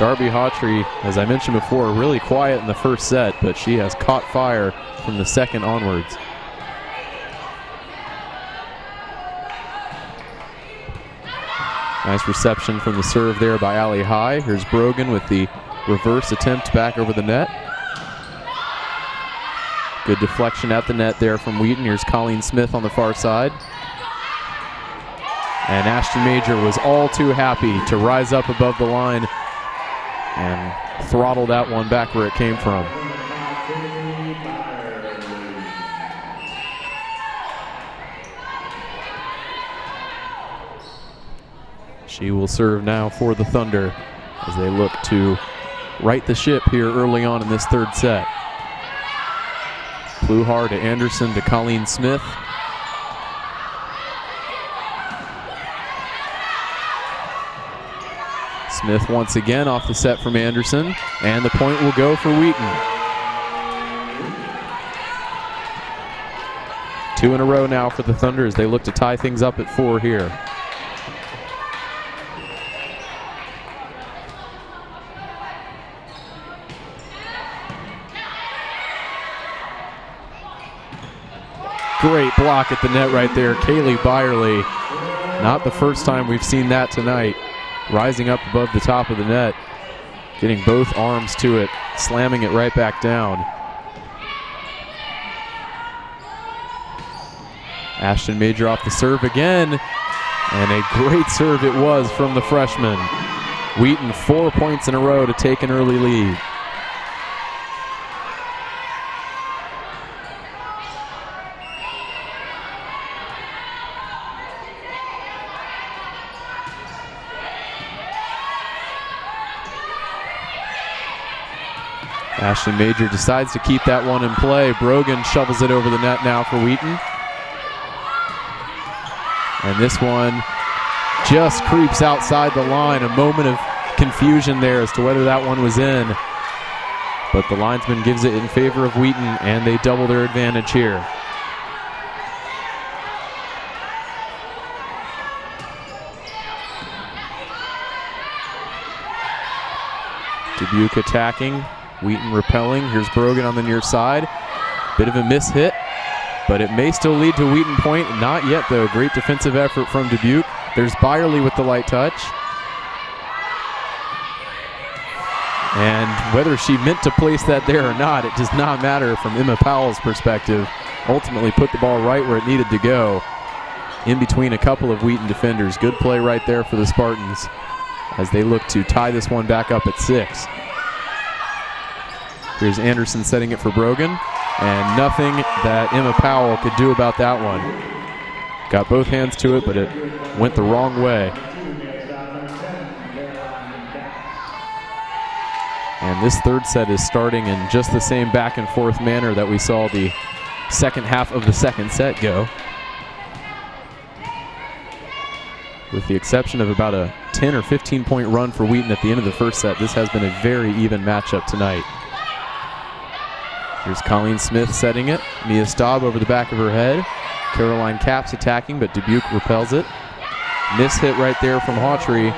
Darby Hawtrey, as I mentioned before, really quiet in the first set, but she has caught fire from the second onwards. Nice reception from the serve there by Allie High. Here's Brogan with the reverse attempt back over the net. Good deflection at the net there from Wheaton. Here's Colleen Smith on the far side. And Ashton Major was all too happy to rise up above the line and throttle that one back where it came from. She will serve now for the Thunder as they look to right the ship here early on in this third set. Pluhar to Anderson to Colleen Smith. Smith once again off the set from Anderson, and the point will go for Wheaton. 2 in a row now for the Thunder as they look to tie things up at 4 here. Great block at the net right there. Kaylee Byerly, not the first time we've seen that tonight. Rising up above the top of the net, getting both arms to it, slamming it right back down. Ashton Major off the serve again, and a great serve it was from the freshman. Wheaton 4 points in a row to take an early lead. Ashton Major decides to keep that one in play. Brogan shovels it over the net now for Wheaton. And this one just creeps outside the line. A moment of confusion there as to whether that one was in. But the linesman gives it in favor of Wheaton, and they double their advantage here. Dubuque attacking. Wheaton repelling. Here's Brogan on the near side. Bit of a miss hit, but it may still lead to Wheaton point. Not yet, though. Great defensive effort from Dubuque. There's Byerly with the light touch. And whether she meant to place that there or not, it does not matter from Emma Powell's perspective. Ultimately put the ball right where it needed to go, in between a couple of Wheaton defenders. Good play right there for the Spartans as they look to tie this one back up at 6. Here's Anderson setting it for Brogan, and nothing that Emma Powell could do about that one. Got both hands to it, but it went the wrong way. And this third set is starting in just the same back and forth manner that we saw the second half of the second set go. With the exception of about a 10 or 15 point run for Wheaton at the end of the first set, this has been a very even matchup tonight. Here's Colleen Smith setting it. Mia Staub over the back of her head. Caroline Capps attacking, but Dubuque repels it. Miss hit right there from Hawtrey,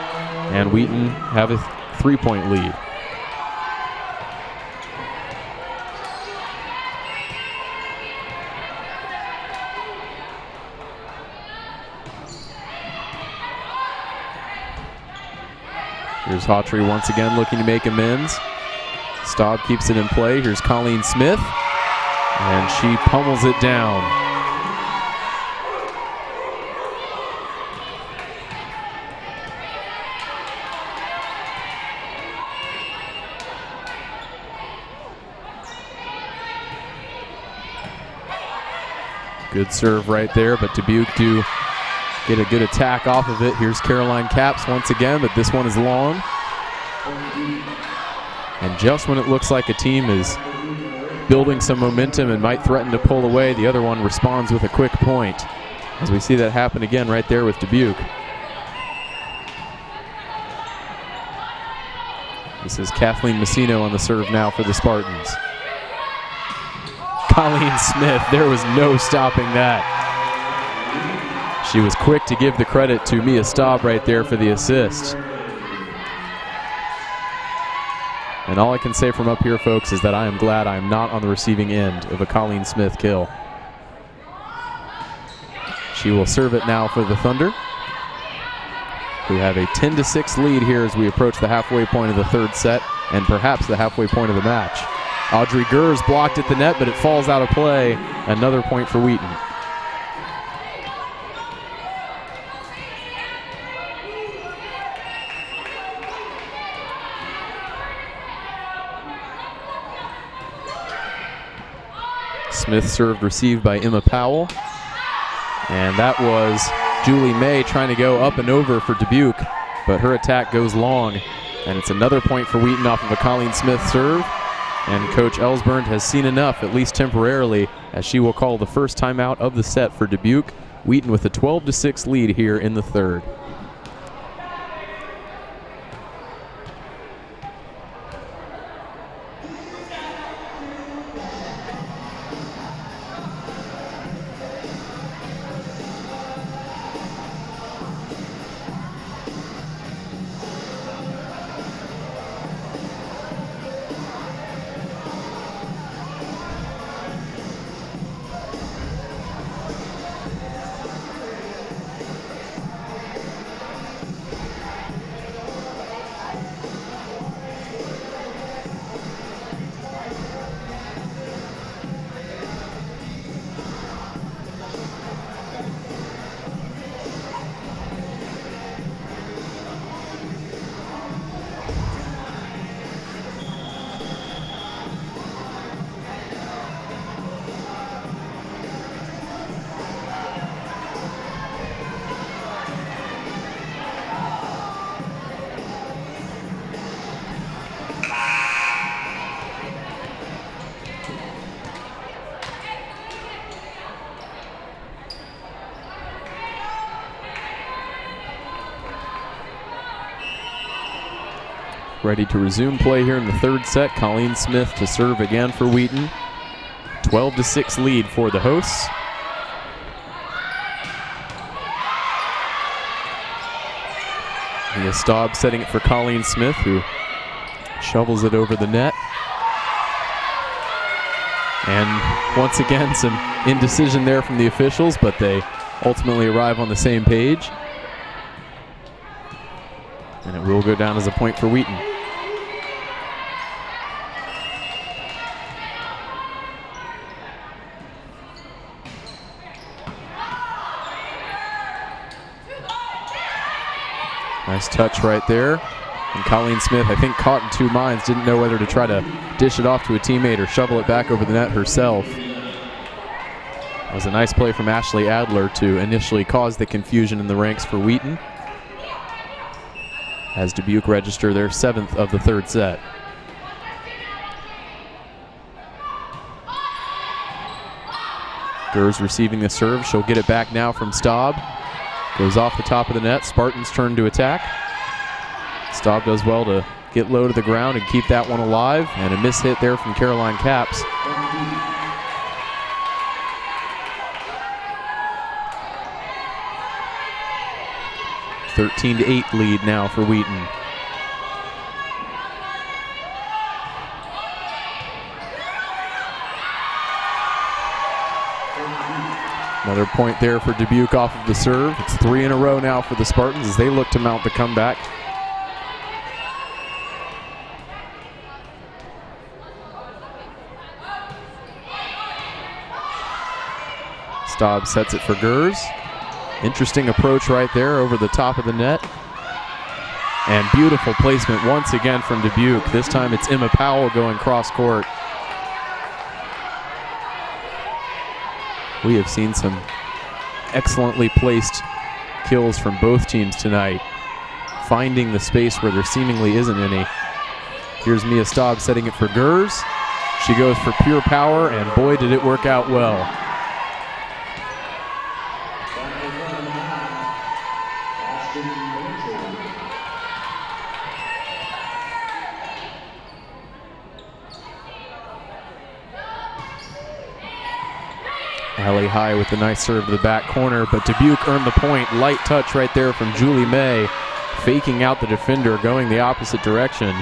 and Wheaton have a 3-point lead. Here's Hawtrey once again looking to make amends. Staub keeps it in play. Here's Colleen Smith, and she pummels it down. Good serve right there, but Dubuque do get a good attack off of it. Here's Caroline Capps once again, but this one is long. And just when it looks like a team is building some momentum and might threaten to pull away, the other one responds with a quick point. As we see that happen again right there with Dubuque. This is Kathleen Messino on the serve now for the Spartans. Colleen Smith, there was no stopping that. She was quick to give the credit to Mia Staub right there for the assist. And all I can say from up here, folks, is that I am glad I am not on the receiving end of a Colleen Smith kill. She will serve it now for the Thunder, who have a 10-6 lead here as we approach the halfway point of the third set and perhaps the halfway point of the match. Audrey Gers blocked at the net, but it falls out of play. Another point for Wheaton. Smith served, received by Emma Powell. And that was Julie May trying to go up and over for Dubuque, but her attack goes long. And it's another point for Wheaton off of a Colleen Smith serve. And Coach Ellsburn has seen enough, at least temporarily, as she will call the first timeout of the set for Dubuque. Wheaton with a 12-6 lead here in the third. Ready to resume play here in the third set. Colleen Smith to serve again for Wheaton. 12-6 lead for the hosts. Mia Staub setting it for Colleen Smith, who shovels it over the net. And once again, some indecision there from the officials, but they ultimately arrive on the same page. And it will go down as a point for Wheaton. Nice touch right there. And Colleen Smith, I think, caught in two minds, didn't know whether to try to dish it off to a teammate or shovel it back over the net herself. It was a nice play from Ashley Adler to initially cause the confusion in the ranks for Wheaton, as Dubuque register their 7th of the third set. Gers receiving the serve. She'll get it back now from Staub. Goes off the top of the net. Spartans turn to attack. Staub does well to get low to the ground and keep that one alive. And a miss hit there from Caroline Capps. A 13-8 lead now for Wheaton. Another point there for Dubuque off of the serve. It's 3 in a row now for the Spartans as they look to mount the comeback. Staub sets it for Gers. Interesting approach right there over the top of the net. And beautiful placement once again from Dubuque. This time it's Emma Powell going cross court. We have seen some excellently placed kills from both teams tonight, finding the space where there seemingly isn't any. Here's Mia Staub setting it for Gers. She goes for pure power, and boy, did it work out well. Alley high with the nice serve to the back corner, but Dubuque earned the point. Light touch right there from Julie May, faking out the defender, going the opposite direction.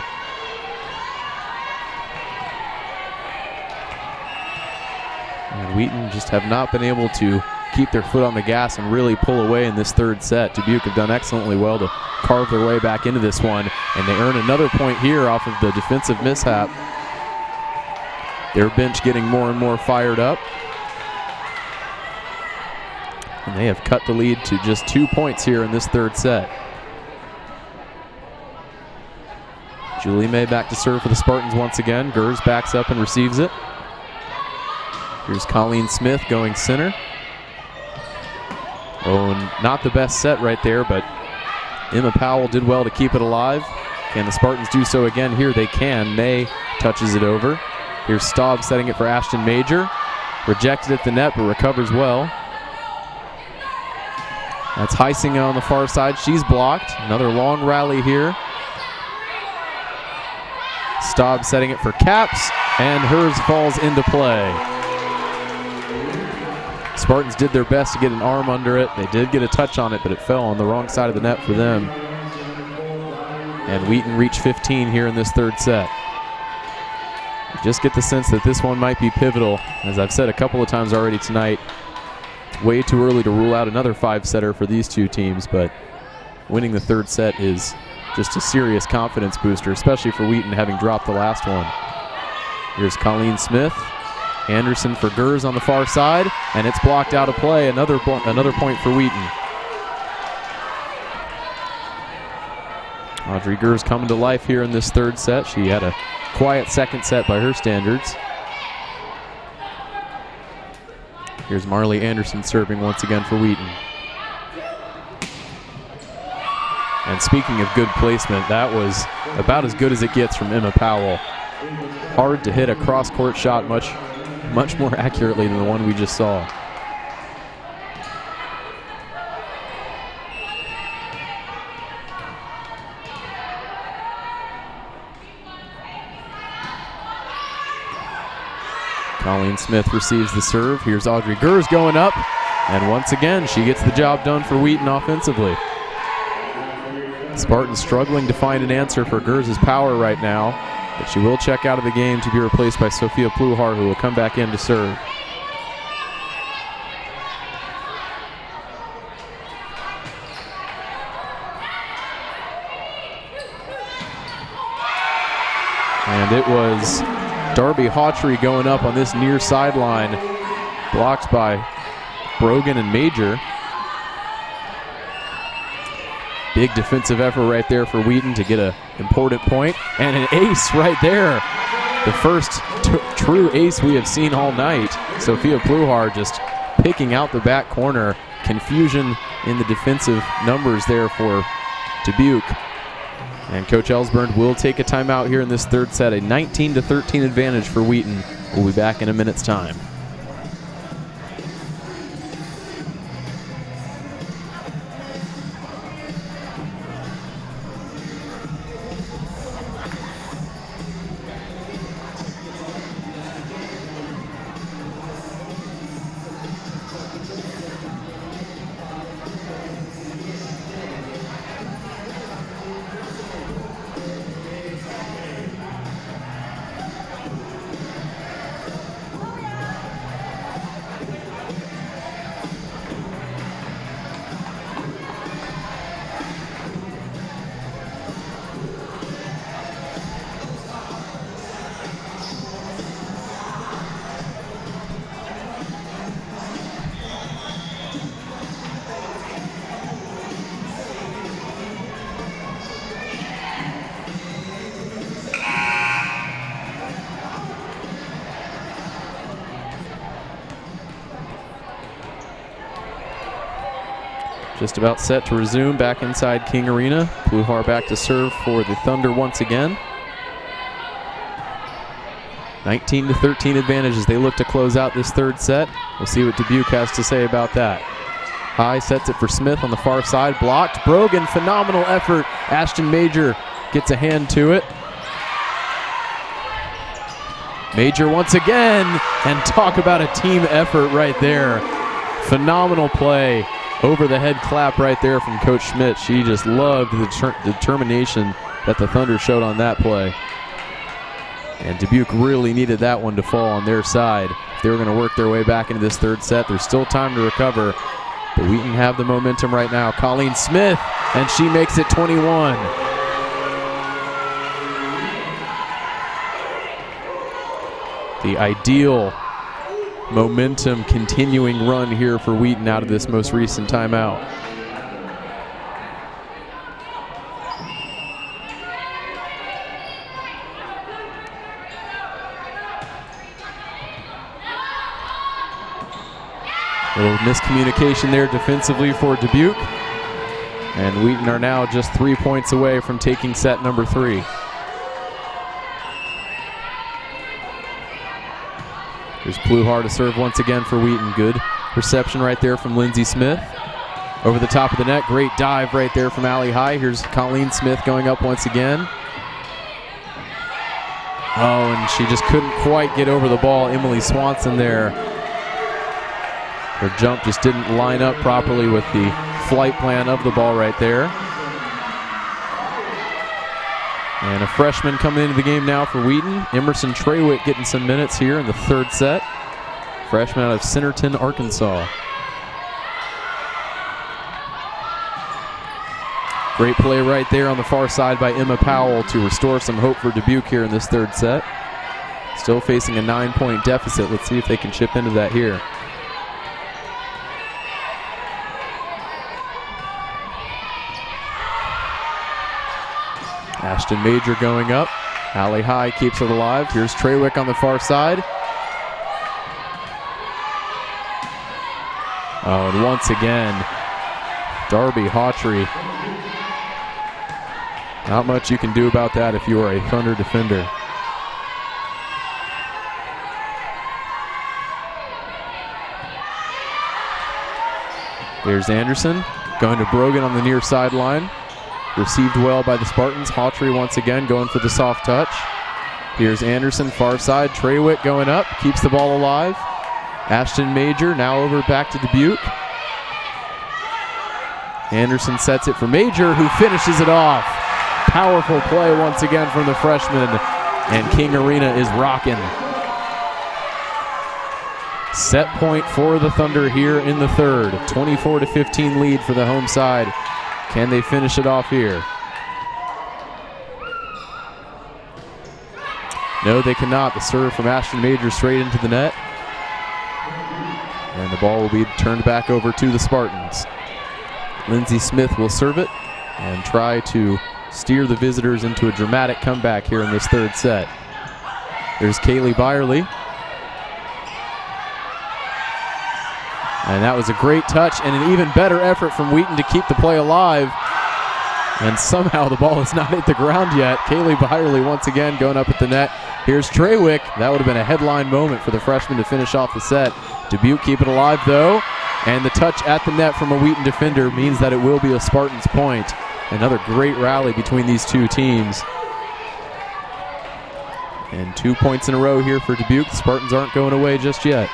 Wheaton just have not been able to keep their foot on the gas and really pull away in this third set. Dubuque have done excellently well to carve their way back into this one, and they earn another point here off of the defensive mishap. Their bench getting more and more fired up. And they have cut the lead to just 2 points here in this third set. Julie May back to serve for the Spartans once again. Gers backs up and receives it. Here's Colleen Smith going center. Oh, and not the best set right there, but Emma Powell did well to keep it alive. Can the Spartans do so again here? They can. May touches it over. Here's Staub setting it for Ashton Major. Rejected at the net, but recovers well. That's Heisinger on the far side. She's blocked. Another long rally here. Staub setting it for Caps, and hers falls into play. Spartans did their best to get an arm under it. They did get a touch on it, but it fell on the wrong side of the net for them. And Wheaton reached 15 here in this third set. You just get the sense that this one might be pivotal. As I've said a couple of times already tonight, it's way too early to rule out another five-setter for these two teams, but winning the third set is just a serious confidence booster, especially for Wheaton having dropped the last one. Here's Colleen Smith. Anderson for Gers on the far side, and it's blocked out of play. Another point for Wheaton. Audrey Gers coming to life here in this third set. She had a quiet second set by her standards. Here's Marley Anderson serving once again for Wheaton. And speaking of good placement, that was about as good as it gets from Emma Powell. Hard to hit a cross-court shot much more accurately than the one we just saw. Colleen Smith receives the serve. Here's Audrey Gers going up, and once again she gets the job done for Wheaton offensively. Spartans struggling to find an answer for Gers' power right now, but she will check out of the game to be replaced by Sophia Pluhar, who will come back in to serve. And it was Darby Hawtrey going up on this near sideline, blocked by Brogan and Major. Big defensive effort right there for Wheaton to get an important point, and an ace right there. The first true ace we have seen all night. Sophia Pluhar just picking out the back corner. Confusion in the defensive numbers there for Dubuque. And Coach Ellsburn will take a timeout here in this third set. A 19-13 advantage for Wheaton. We'll be back in a minute's time. Just about set to resume back inside King Arena. Pluhar back to serve for the Thunder once again. 19-13 advantage as they look to close out this third set. We'll see what Dubuque has to say about that. High sets it for Smith on the far side. Blocked. Brogan, phenomenal effort. Ashton Major gets a hand to it. Major once again, and talk about a team effort right there. Phenomenal play. Over the head clap right there from Coach Schmidt. She just loved the determination that the Thunder showed on that play. And Dubuque really needed that one to fall on their side. if they were going to work their way back into this third set. There's still time to recover, but Wheaton have the momentum right now. Colleen Smith, and she makes it 21. The ideal momentum continuing run here for Wheaton out of this most recent timeout. A little miscommunication there defensively for Dubuque. And Wheaton are now just 3 points away from taking set number 3. Here's Pluhar to serve once again for Wheaton. Good reception right there from Lindsay Smith. Over the top of the net, great dive right there from Allie High. Here's Colleen Smith going up once again. Oh, and she just couldn't quite get over the ball. Emily Swanson there. Her jump just didn't line up properly with the flight plan of the ball right there. And a freshman coming into the game now for Wheaton. Emerson Trawick getting some minutes here in the third set. Freshman out of Centerton, Arkansas. Great play right there on the far side by Emma Powell to restore some hope for Dubuque here in this third set. Still facing a 9-point deficit. Let's see if they can chip into that here. Ashton Major going up. Allie High keeps it alive. Here's Trawick on the far side. Oh, and once again, Darby Hawtrey. Not much you can do about that if you are a Thunder defender. There's Anderson going to Brogan on the near sideline. Received well by the Spartans. Hawtrey once again going for the soft touch. Here's Anderson, far side. Trawick going up, keeps the ball alive. Ashton Major now over back to Dubuque. Anderson sets it for Major, who finishes it off. Powerful play once again from the freshman, and King Arena is rocking. Set point for the Thunder here in the third. 24-15 lead for the home side. Can they finish it off here? No, they cannot. The serve from Ashton Major straight into the net. And the ball will be turned back over to the Spartans. Lindsay Smith will serve it and try to steer the visitors into a dramatic comeback here in this third set. There's Kaylee Byerly. And that was a great touch and an even better effort from Wheaton to keep the play alive. And somehow the ball has not hit the ground yet. Kaylee Byerly once again going up at the net. Here's Trawick. That would have been a headline moment for the freshman to finish off the set. Dubuque keep it alive though. And the touch at the net from a Wheaton defender means that it will be a Spartans point. Another great rally between these two teams. And 2 points in a row here for Dubuque. The Spartans aren't going away just yet.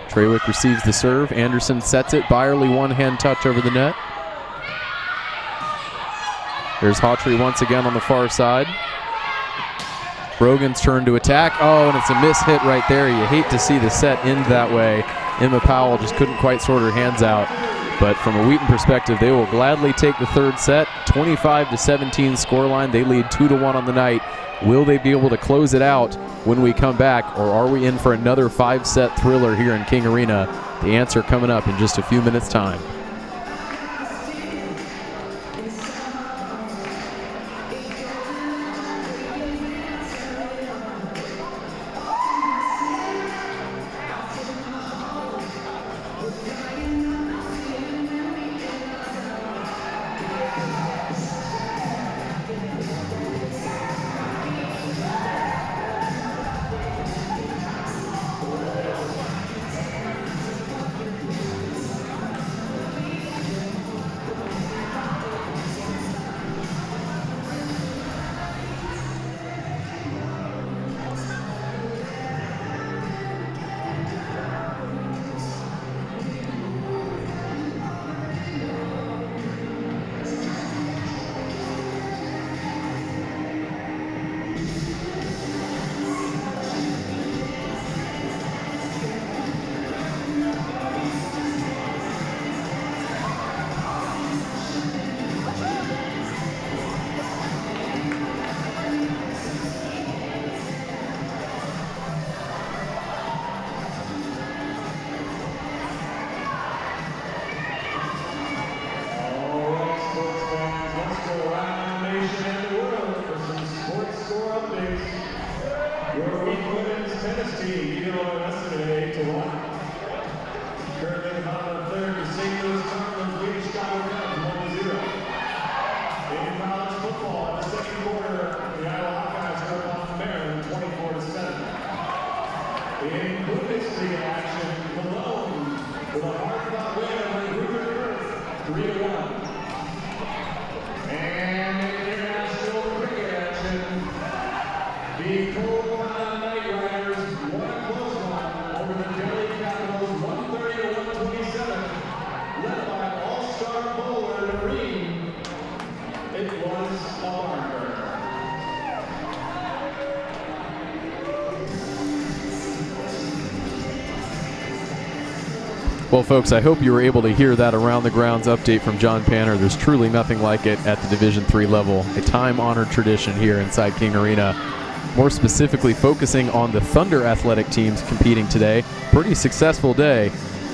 Trawick receives the serve. Anderson sets it. Byerly one-hand touch over the net. There's Hawtrey once again on the far side. Brogan's turn to attack. Oh, and it's a miss hit right there. You hate to see the set end that way. Emma Powell just couldn't quite sort her hands out. But from a Wheaton perspective, they will gladly take the third set. 25-17 scoreline. They lead 2-1 on the night. Will they be able to close it out when we come back, or are we in for another 5-set thriller here in King Arena? The answer coming up in just a few minutes' time. 3-1. And in international cricket action, the Volleyball Night Riders won a close one over the Delhi Capitals 130-127, led by all-star bowler Marine. It was a barn. Well, folks, I hope you were able to hear that around the grounds update from John Panner. There's truly nothing like it at the Division III level, a time-honored tradition here inside King Arena. More specifically, focusing on the Thunder athletic teams competing today. Pretty successful day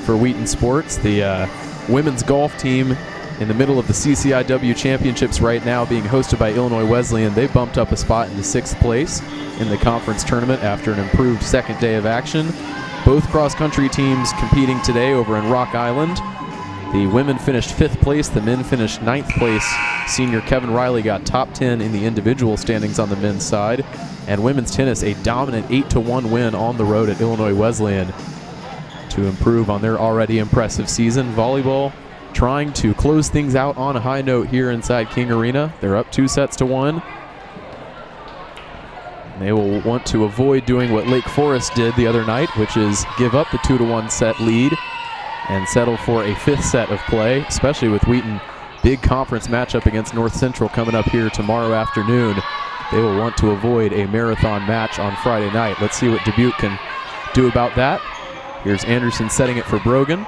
for Wheaton Sports. The women's golf team in the middle of the CCIW championships right now, being hosted by Illinois Wesleyan. They bumped up a spot into 6th place in the conference tournament after an improved second day of action. Both cross-country teams competing today over in Rock Island. The women finished 5th place, the men finished 9th place. Senior Kevin Riley got top 10 in the individual standings on the men's side. And women's tennis, a dominant 8-1 win on the road at Illinois Wesleyan to improve on their already impressive season. Volleyball trying to close things out on a high note here inside King Arena. They're up 2-1. They will want to avoid doing what Lake Forest did the other night, which is give up the 2-1 set lead and settle for a 5th set of play, especially with Wheaton. Big conference matchup against North Central coming up here tomorrow afternoon. They will want to avoid a marathon match on Friday night. Let's see what Dubuque can do about that. Here's Anderson setting it for Brogan.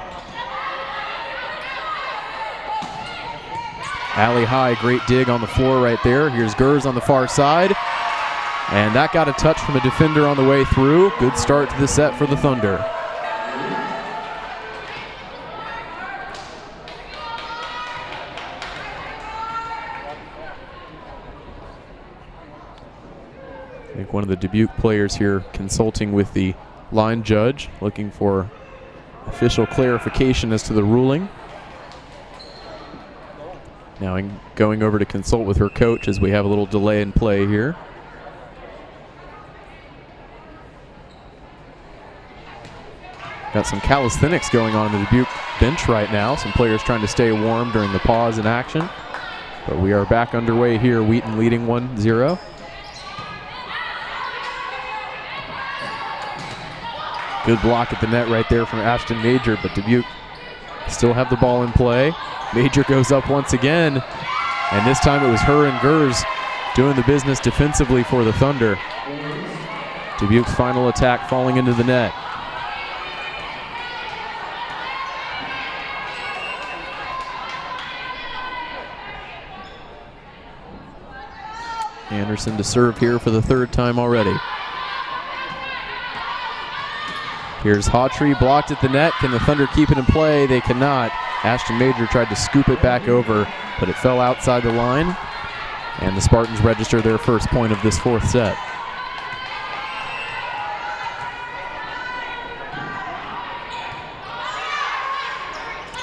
Alley high, great dig on the floor right there. Here's Gers on the far side. And that got a touch from a defender on the way through. Good start to the set for the Thunder. I think one of the Dubuque players here consulting with the line judge, looking for official clarification as to the ruling. Now going over to consult with her coach as we have a little delay in play here. Got some calisthenics going on in the Dubuque bench right now. Some players trying to stay warm during the pause in action. But we are back underway here. Wheaton leading 1-0. Good block at the net right there from Ashton Major, but Dubuque still have the ball in play. Major goes up once again, and this time it was her and Gers doing the business defensively for the Thunder. Dubuque's final attack falling into the net. Anderson to serve here for the 3rd time already. Here's Hawtrey, blocked at the net. Can the Thunder keep it in play? They cannot. Ashton Major tried to scoop it back over, but it fell outside the line. And the Spartans register their first point of this 4th set.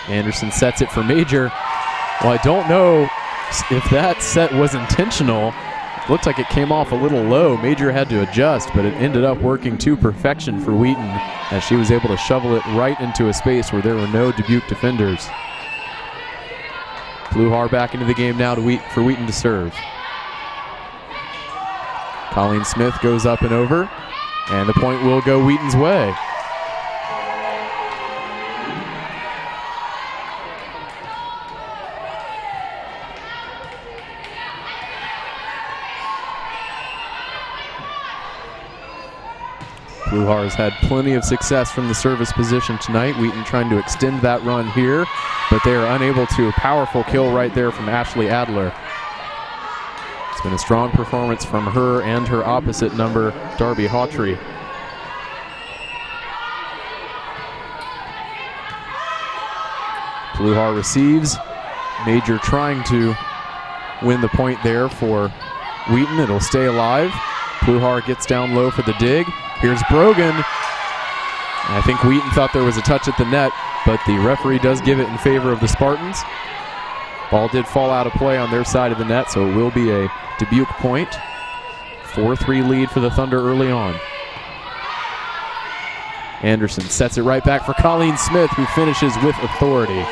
Anderson sets it for Major. Well, I don't know if that set was intentional. Looked like it came off a little low. Major had to adjust, but it ended up working to perfection for Wheaton as she was able to shovel it right into a space where there were no Dubuque defenders. Pluhar back into the game now for Wheaton to serve. Colleen Smith goes up and over, and the point will go Wheaton's way. Pluhar has had plenty of success from the service position tonight. Wheaton trying to extend that run here, but they are unable to. Powerful kill right there from Ashley Adler. It's been a strong performance from her and her opposite number, Darby Hawtrey. Pluhar receives. Major trying to win the point there for Wheaton. It'll stay alive. Pluhar gets down low for the dig. Here's Brogan. I think Wheaton thought there was a touch at the net, but the referee does give it in favor of the Spartans. Ball did fall out of play on their side of the net, so it will be a Dubuque point. 4-3 lead for the Thunder early on. Anderson sets it right back for Colleen Smith, who finishes with authority.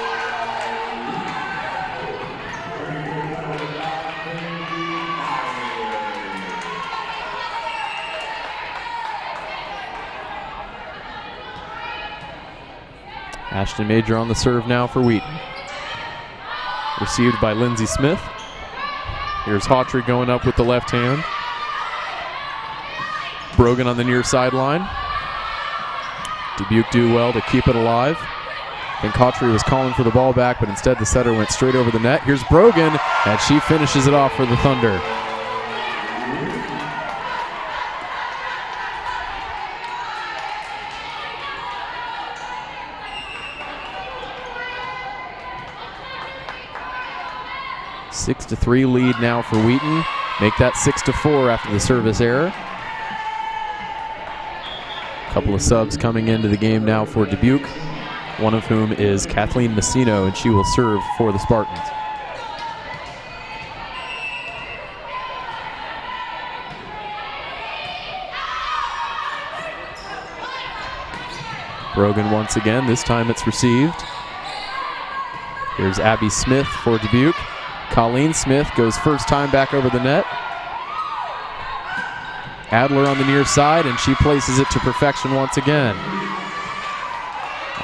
Ashton Major on the serve now for Wheaton. Received by Lindsey Smith. Here's Hawtrey going up with the left hand. Brogan on the near sideline. Dubuque do well to keep it alive. I think Hawtrey was calling for the ball back, but instead the setter went straight over the net. Here's Brogan, and she finishes it off for the Thunder. A 6-3 lead now for Wheaton. Make that 6-4 after the service error. A couple of subs coming into the game now for Dubuque, one of whom is Kathleen Messino, and she will serve for the Spartans. Brogan once again, this time it's received. Here's Abby Smith for Dubuque. Colleen Smith goes first time back over the net. Adler on the near side, and she places it to perfection once again.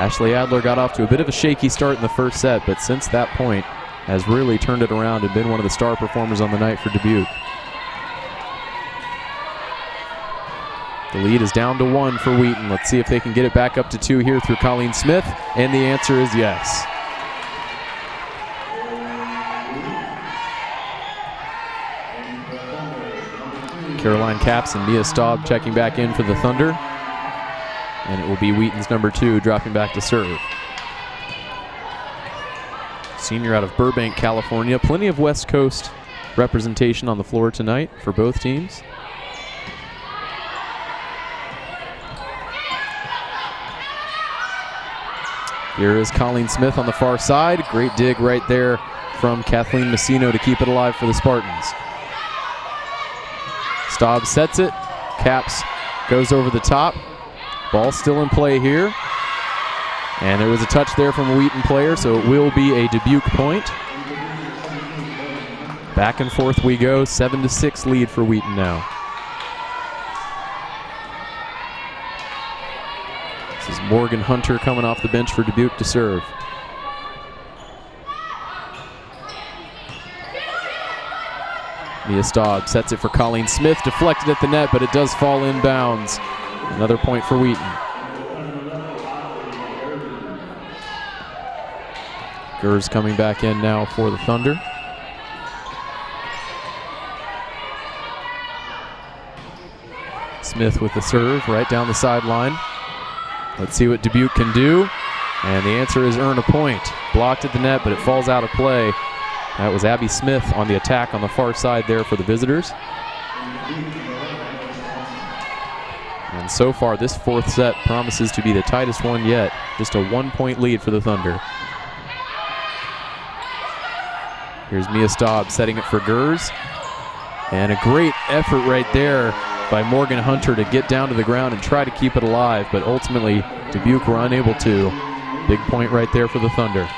Ashley Adler got off to a bit of a shaky start in the first set, but since that point has really turned it around and been one of the star performers on the night for Dubuque. The lead is down to 1 for Wheaton. Let's see if they can get it back up to 2 here through Colleen Smith, and the answer is yes. Caroline Capps and Mia Staub checking back in for the Thunder. And it will be Wheaton's number 2 dropping back to serve. Senior out of Burbank, California. Plenty of West Coast representation on the floor tonight for both teams. Here is Colleen Smith on the far side. Great dig right there from Kathleen Messino to keep it alive for the Spartans. Staub sets it. Capps goes over the top. Ball still in play here. And there was a touch there from a Wheaton player, so it will be a Dubuque point. Back and forth we go. 7-6 lead for Wheaton now. This is Morgan Hunter coming off the bench for Dubuque to serve. Mia Staub sets it for Colleen Smith, deflected at the net, but it does fall inbounds. Another point for Wheaton. Gers coming back in now for the Thunder. Smith with the serve right down the sideline. Let's see what Dubuque can do. And the answer is earn a point. Blocked at the net, but it falls out of play. That was Abby Smith on the attack on the far side there for the visitors. And so far, this fourth set promises to be the tightest one yet. Just a 1-point lead for the Thunder. Here's Mia Staub setting it for Gers. And a great effort right there by Morgan Hunter to get down to the ground and try to keep it alive, but ultimately Dubuque were unable to. Big point right there for the Thunder.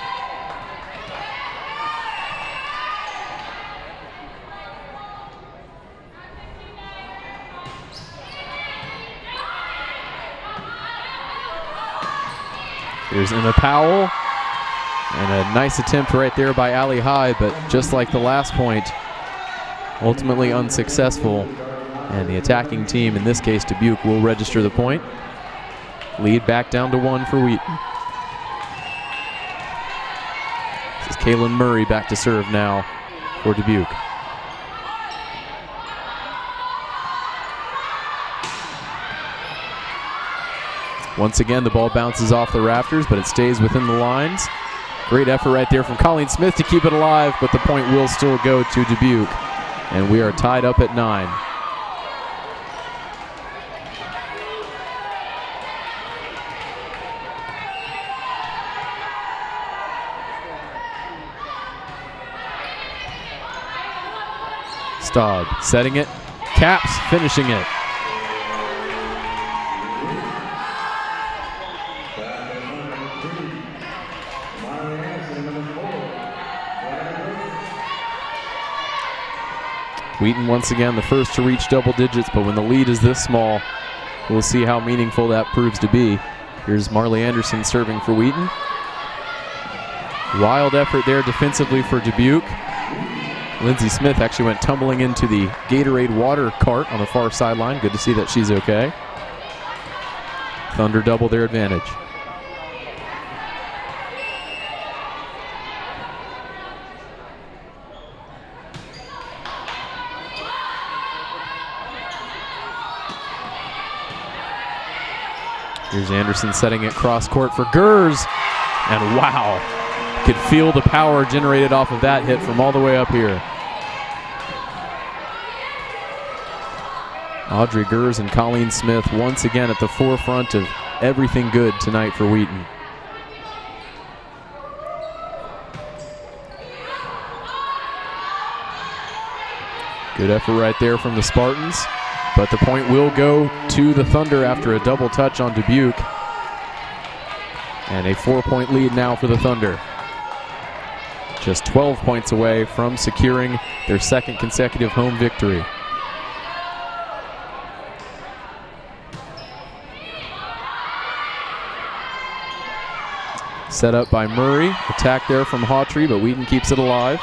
Here's Emma Powell, and a nice attempt right there by Allie High, but just like the last point, ultimately unsuccessful. And the attacking team, in this case Dubuque, will register the point. Lead back down to 1 for Wheaton. This is Kaylin Murray back to serve now for Dubuque. Once again, the ball bounces off the rafters, but it stays within the lines. Great effort right there from Colleen Smith to keep it alive, but the point will still go to Dubuque. And we are tied up at 9. Staub setting it. Capps finishing it. Wheaton once again the first to reach double digits, but when the lead is this small, we'll see how meaningful that proves to be. Here's Marley Anderson serving for Wheaton. Wild effort there defensively for Dubuque. Lindsey Smith actually went tumbling into the Gatorade water cart on the far sideline. Good to see that she's okay. Thunder double their advantage. Here's Anderson setting it cross court for Gers. And wow, could feel the power generated off of that hit from all the way up here. Audrey Gers and Colleen Smith once again at the forefront of everything good tonight for Wheaton. Good effort right there from the Spartans, but the point will go to the Thunder after a double touch on Dubuque. And a 4-point lead now for the Thunder. Just 12 points away from securing their second consecutive home victory. Set up by Murray. Attack there from Hawtrey, but Wheaton keeps it alive.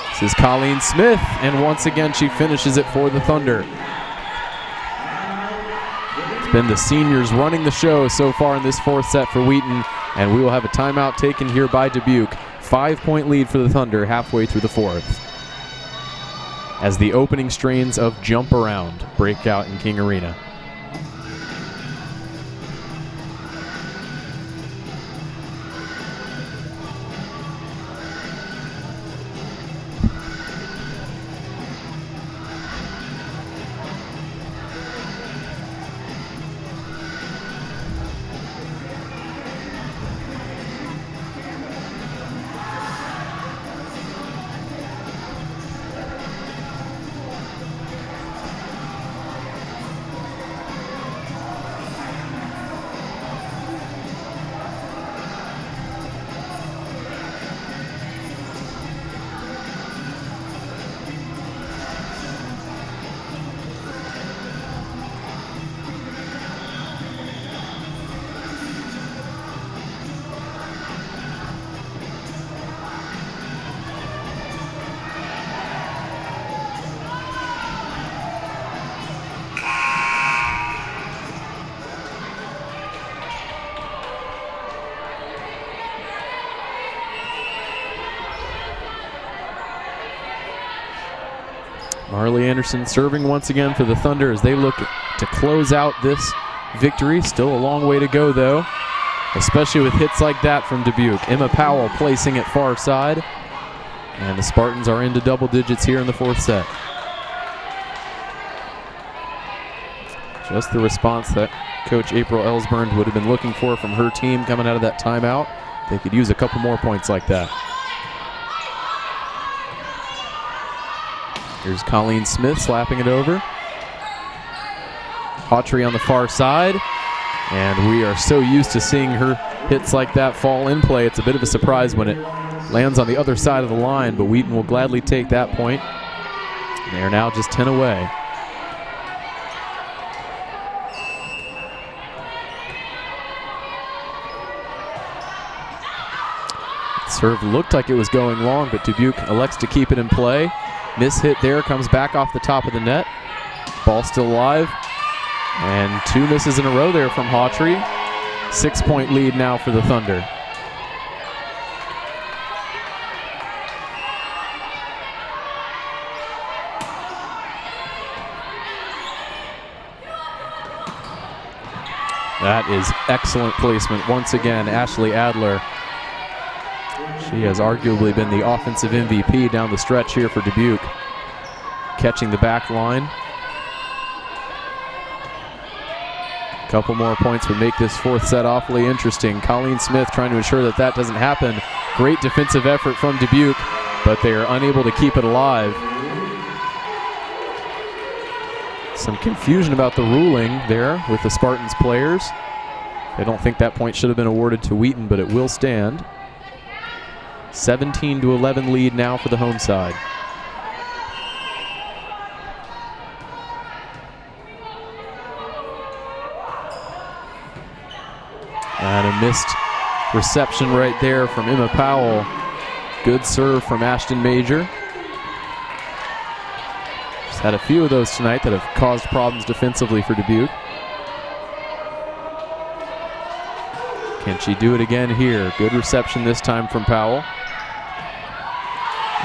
This is Colleen Smith, and once again she finishes it for the Thunder. It's been the seniors running the show so far in this fourth set for Wheaton, and we will have a timeout taken here by Dubuque. 5-point lead for the Thunder halfway through the fourth, as the opening strains of Jump Around break out in King Arena. Marley Anderson serving once again for the Thunder as they look to close out this victory. Still a long way to go, though, especially with hits like that from Dubuque. Emma Powell placing it far side, and the Spartans are into double digits here in the fourth set. Just the response that Coach April Ellsburn would have been looking for from her team coming out of that timeout. They could use a couple more points like that. Here's Colleen Smith slapping it over. Hawtrey on the far side. And we are so used to seeing her hits like that fall in play. It's a bit of a surprise when it lands on the other side of the line, but Wheaton will gladly take that point. And they are now just 10 away. Serve looked like it was going long, but Dubuque elects to keep it in play. Miss hit there, comes back off the top of the net. Ball still alive. And two misses in a row there from Hawtrey. 6-point lead now for the Thunder. That is excellent placement. Once again, Ashley Adler. She has arguably been the offensive MVP down the stretch here for Dubuque. Catching the back line. A couple more points would make this fourth set awfully interesting. Colleen Smith trying to ensure that that doesn't happen. Great defensive effort from Dubuque, but they are unable to keep it alive. Some confusion about the ruling there with the Spartans players. I don't think that point should have been awarded to Wheaton, but it will stand. 17-11 lead now for the home side. And a missed reception right there from Emma Powell. Good serve from Ashton Major. She's had a few of those tonight that have caused problems defensively for Dubuque. Can she do it again here? Good reception this time from Powell.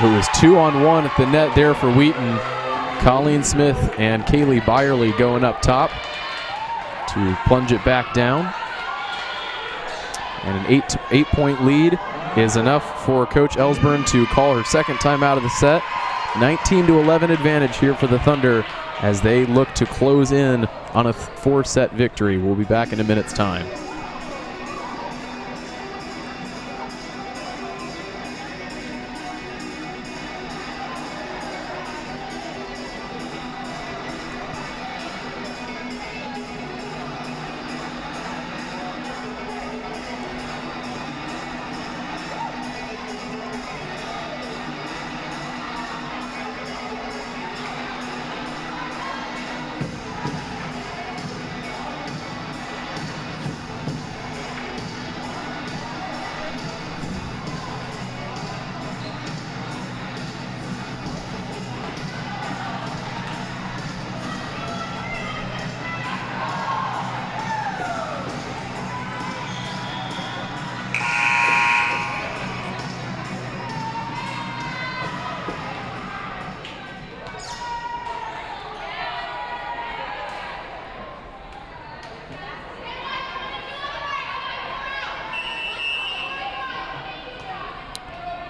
It was 2-on-1 at the net there for Wheaton. Colleen Smith and Kaylee Byerly going up top to plunge it back down. And an eight-point lead is enough for Coach Ellsburn to call her second time out of the set. 19-11 advantage here for the Thunder as they look to close in on a 4-set victory. We'll be back in a minute's time.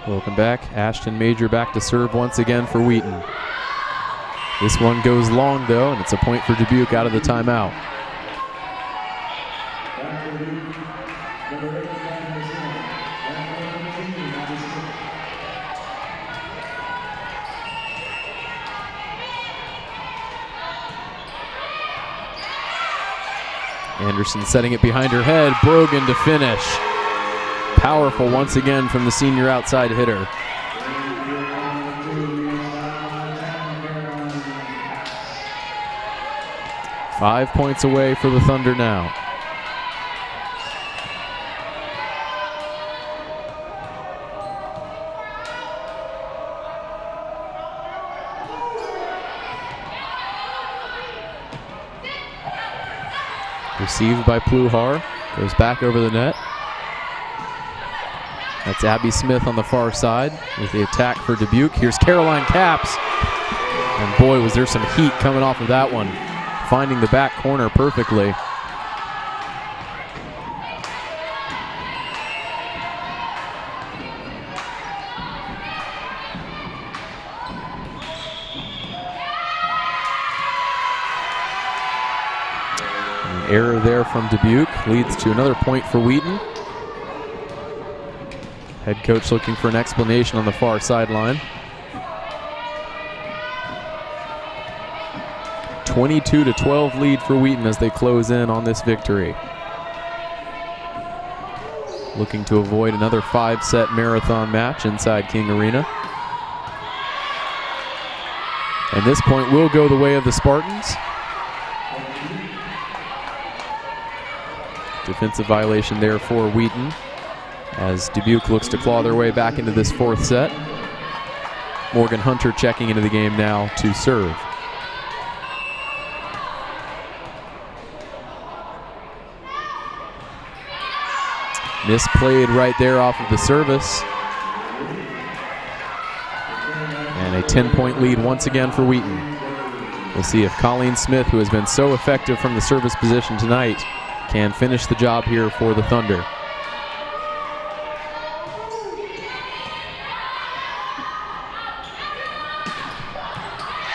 Welcome back. Ashton Major back to serve once again for Wheaton. This one goes long though, and it's a point for Dubuque out of the timeout. Anderson setting it behind her head. Brogan to finish. Powerful once again from the senior outside hitter. Five points away for the Thunder now. Received by Pluhar, goes back over the net. That's Abby Smith on the far side with the attack for Dubuque. Here's Caroline Capps. And boy, was there some heat coming off of that one. Finding the back corner perfectly. An error there from Dubuque leads to another point for Wheaton. Head coach looking for an explanation on the far sideline. 22-12 lead for Wheaton as they close in on this victory. Looking to avoid another 5-set marathon match inside King Arena. And this point will go the way of the Spartans. Defensive violation there for Wheaton as Dubuque looks to claw their way back into this 4th set. Morgan Hunter checking into the game now to serve. Misplayed right there off of the service. And a 10-point lead once again for Wheaton. We'll see if Colleen Smith, who has been so effective from the service position tonight, can finish the job here for the Thunder.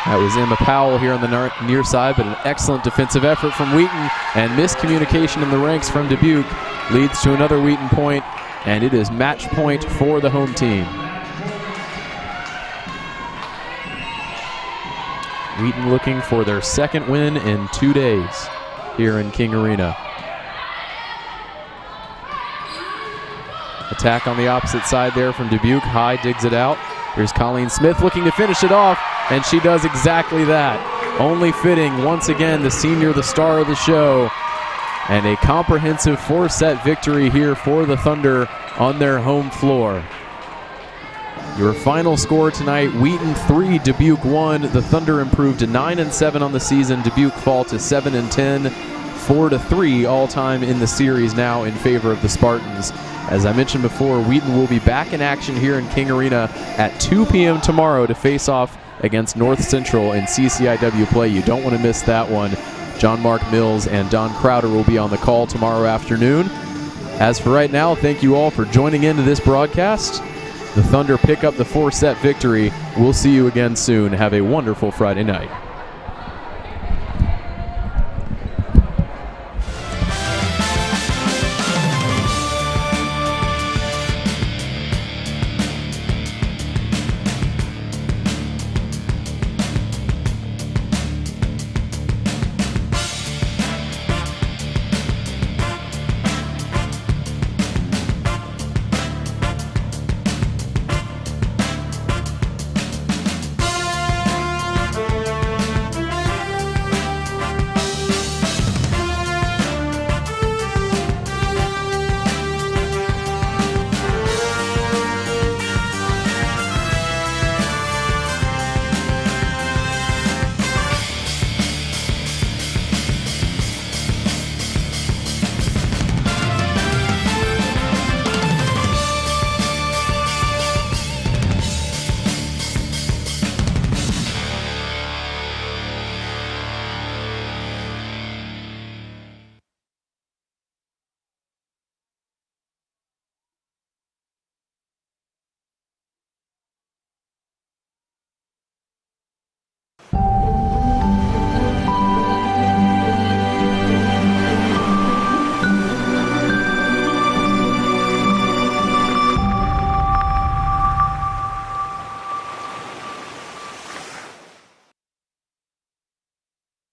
That was Emma Powell here on the near side, but an excellent defensive effort from Wheaton, and miscommunication in the ranks from Dubuque leads to another Wheaton point, and it is match point for the home team. Wheaton looking for their second win in 2 days here in King Arena. Attack on the opposite side there from Dubuque. High digs it out. Here's Colleen Smith looking to finish it off, and she does exactly that. Only fitting, once again, the senior, the star of the show, and a comprehensive 4-set victory here for the Thunder on their home floor. Your final score tonight, Wheaton 3, Dubuque 1. The Thunder improved to 9-7 on the season. Dubuque fall to 7-10, 4-3 all-time in the series now in favor of the Spartans. As I mentioned before, Wheaton will be back in action here in King Arena at 2 p.m. tomorrow to face off against North Central in CCIW play. You don't want to miss that one. John Mark Mills and Don Crowder will be on the call tomorrow afternoon. As for right now, thank you all for joining into this broadcast. The Thunder pick up the 4-set victory. We'll see you again soon. Have a wonderful Friday night.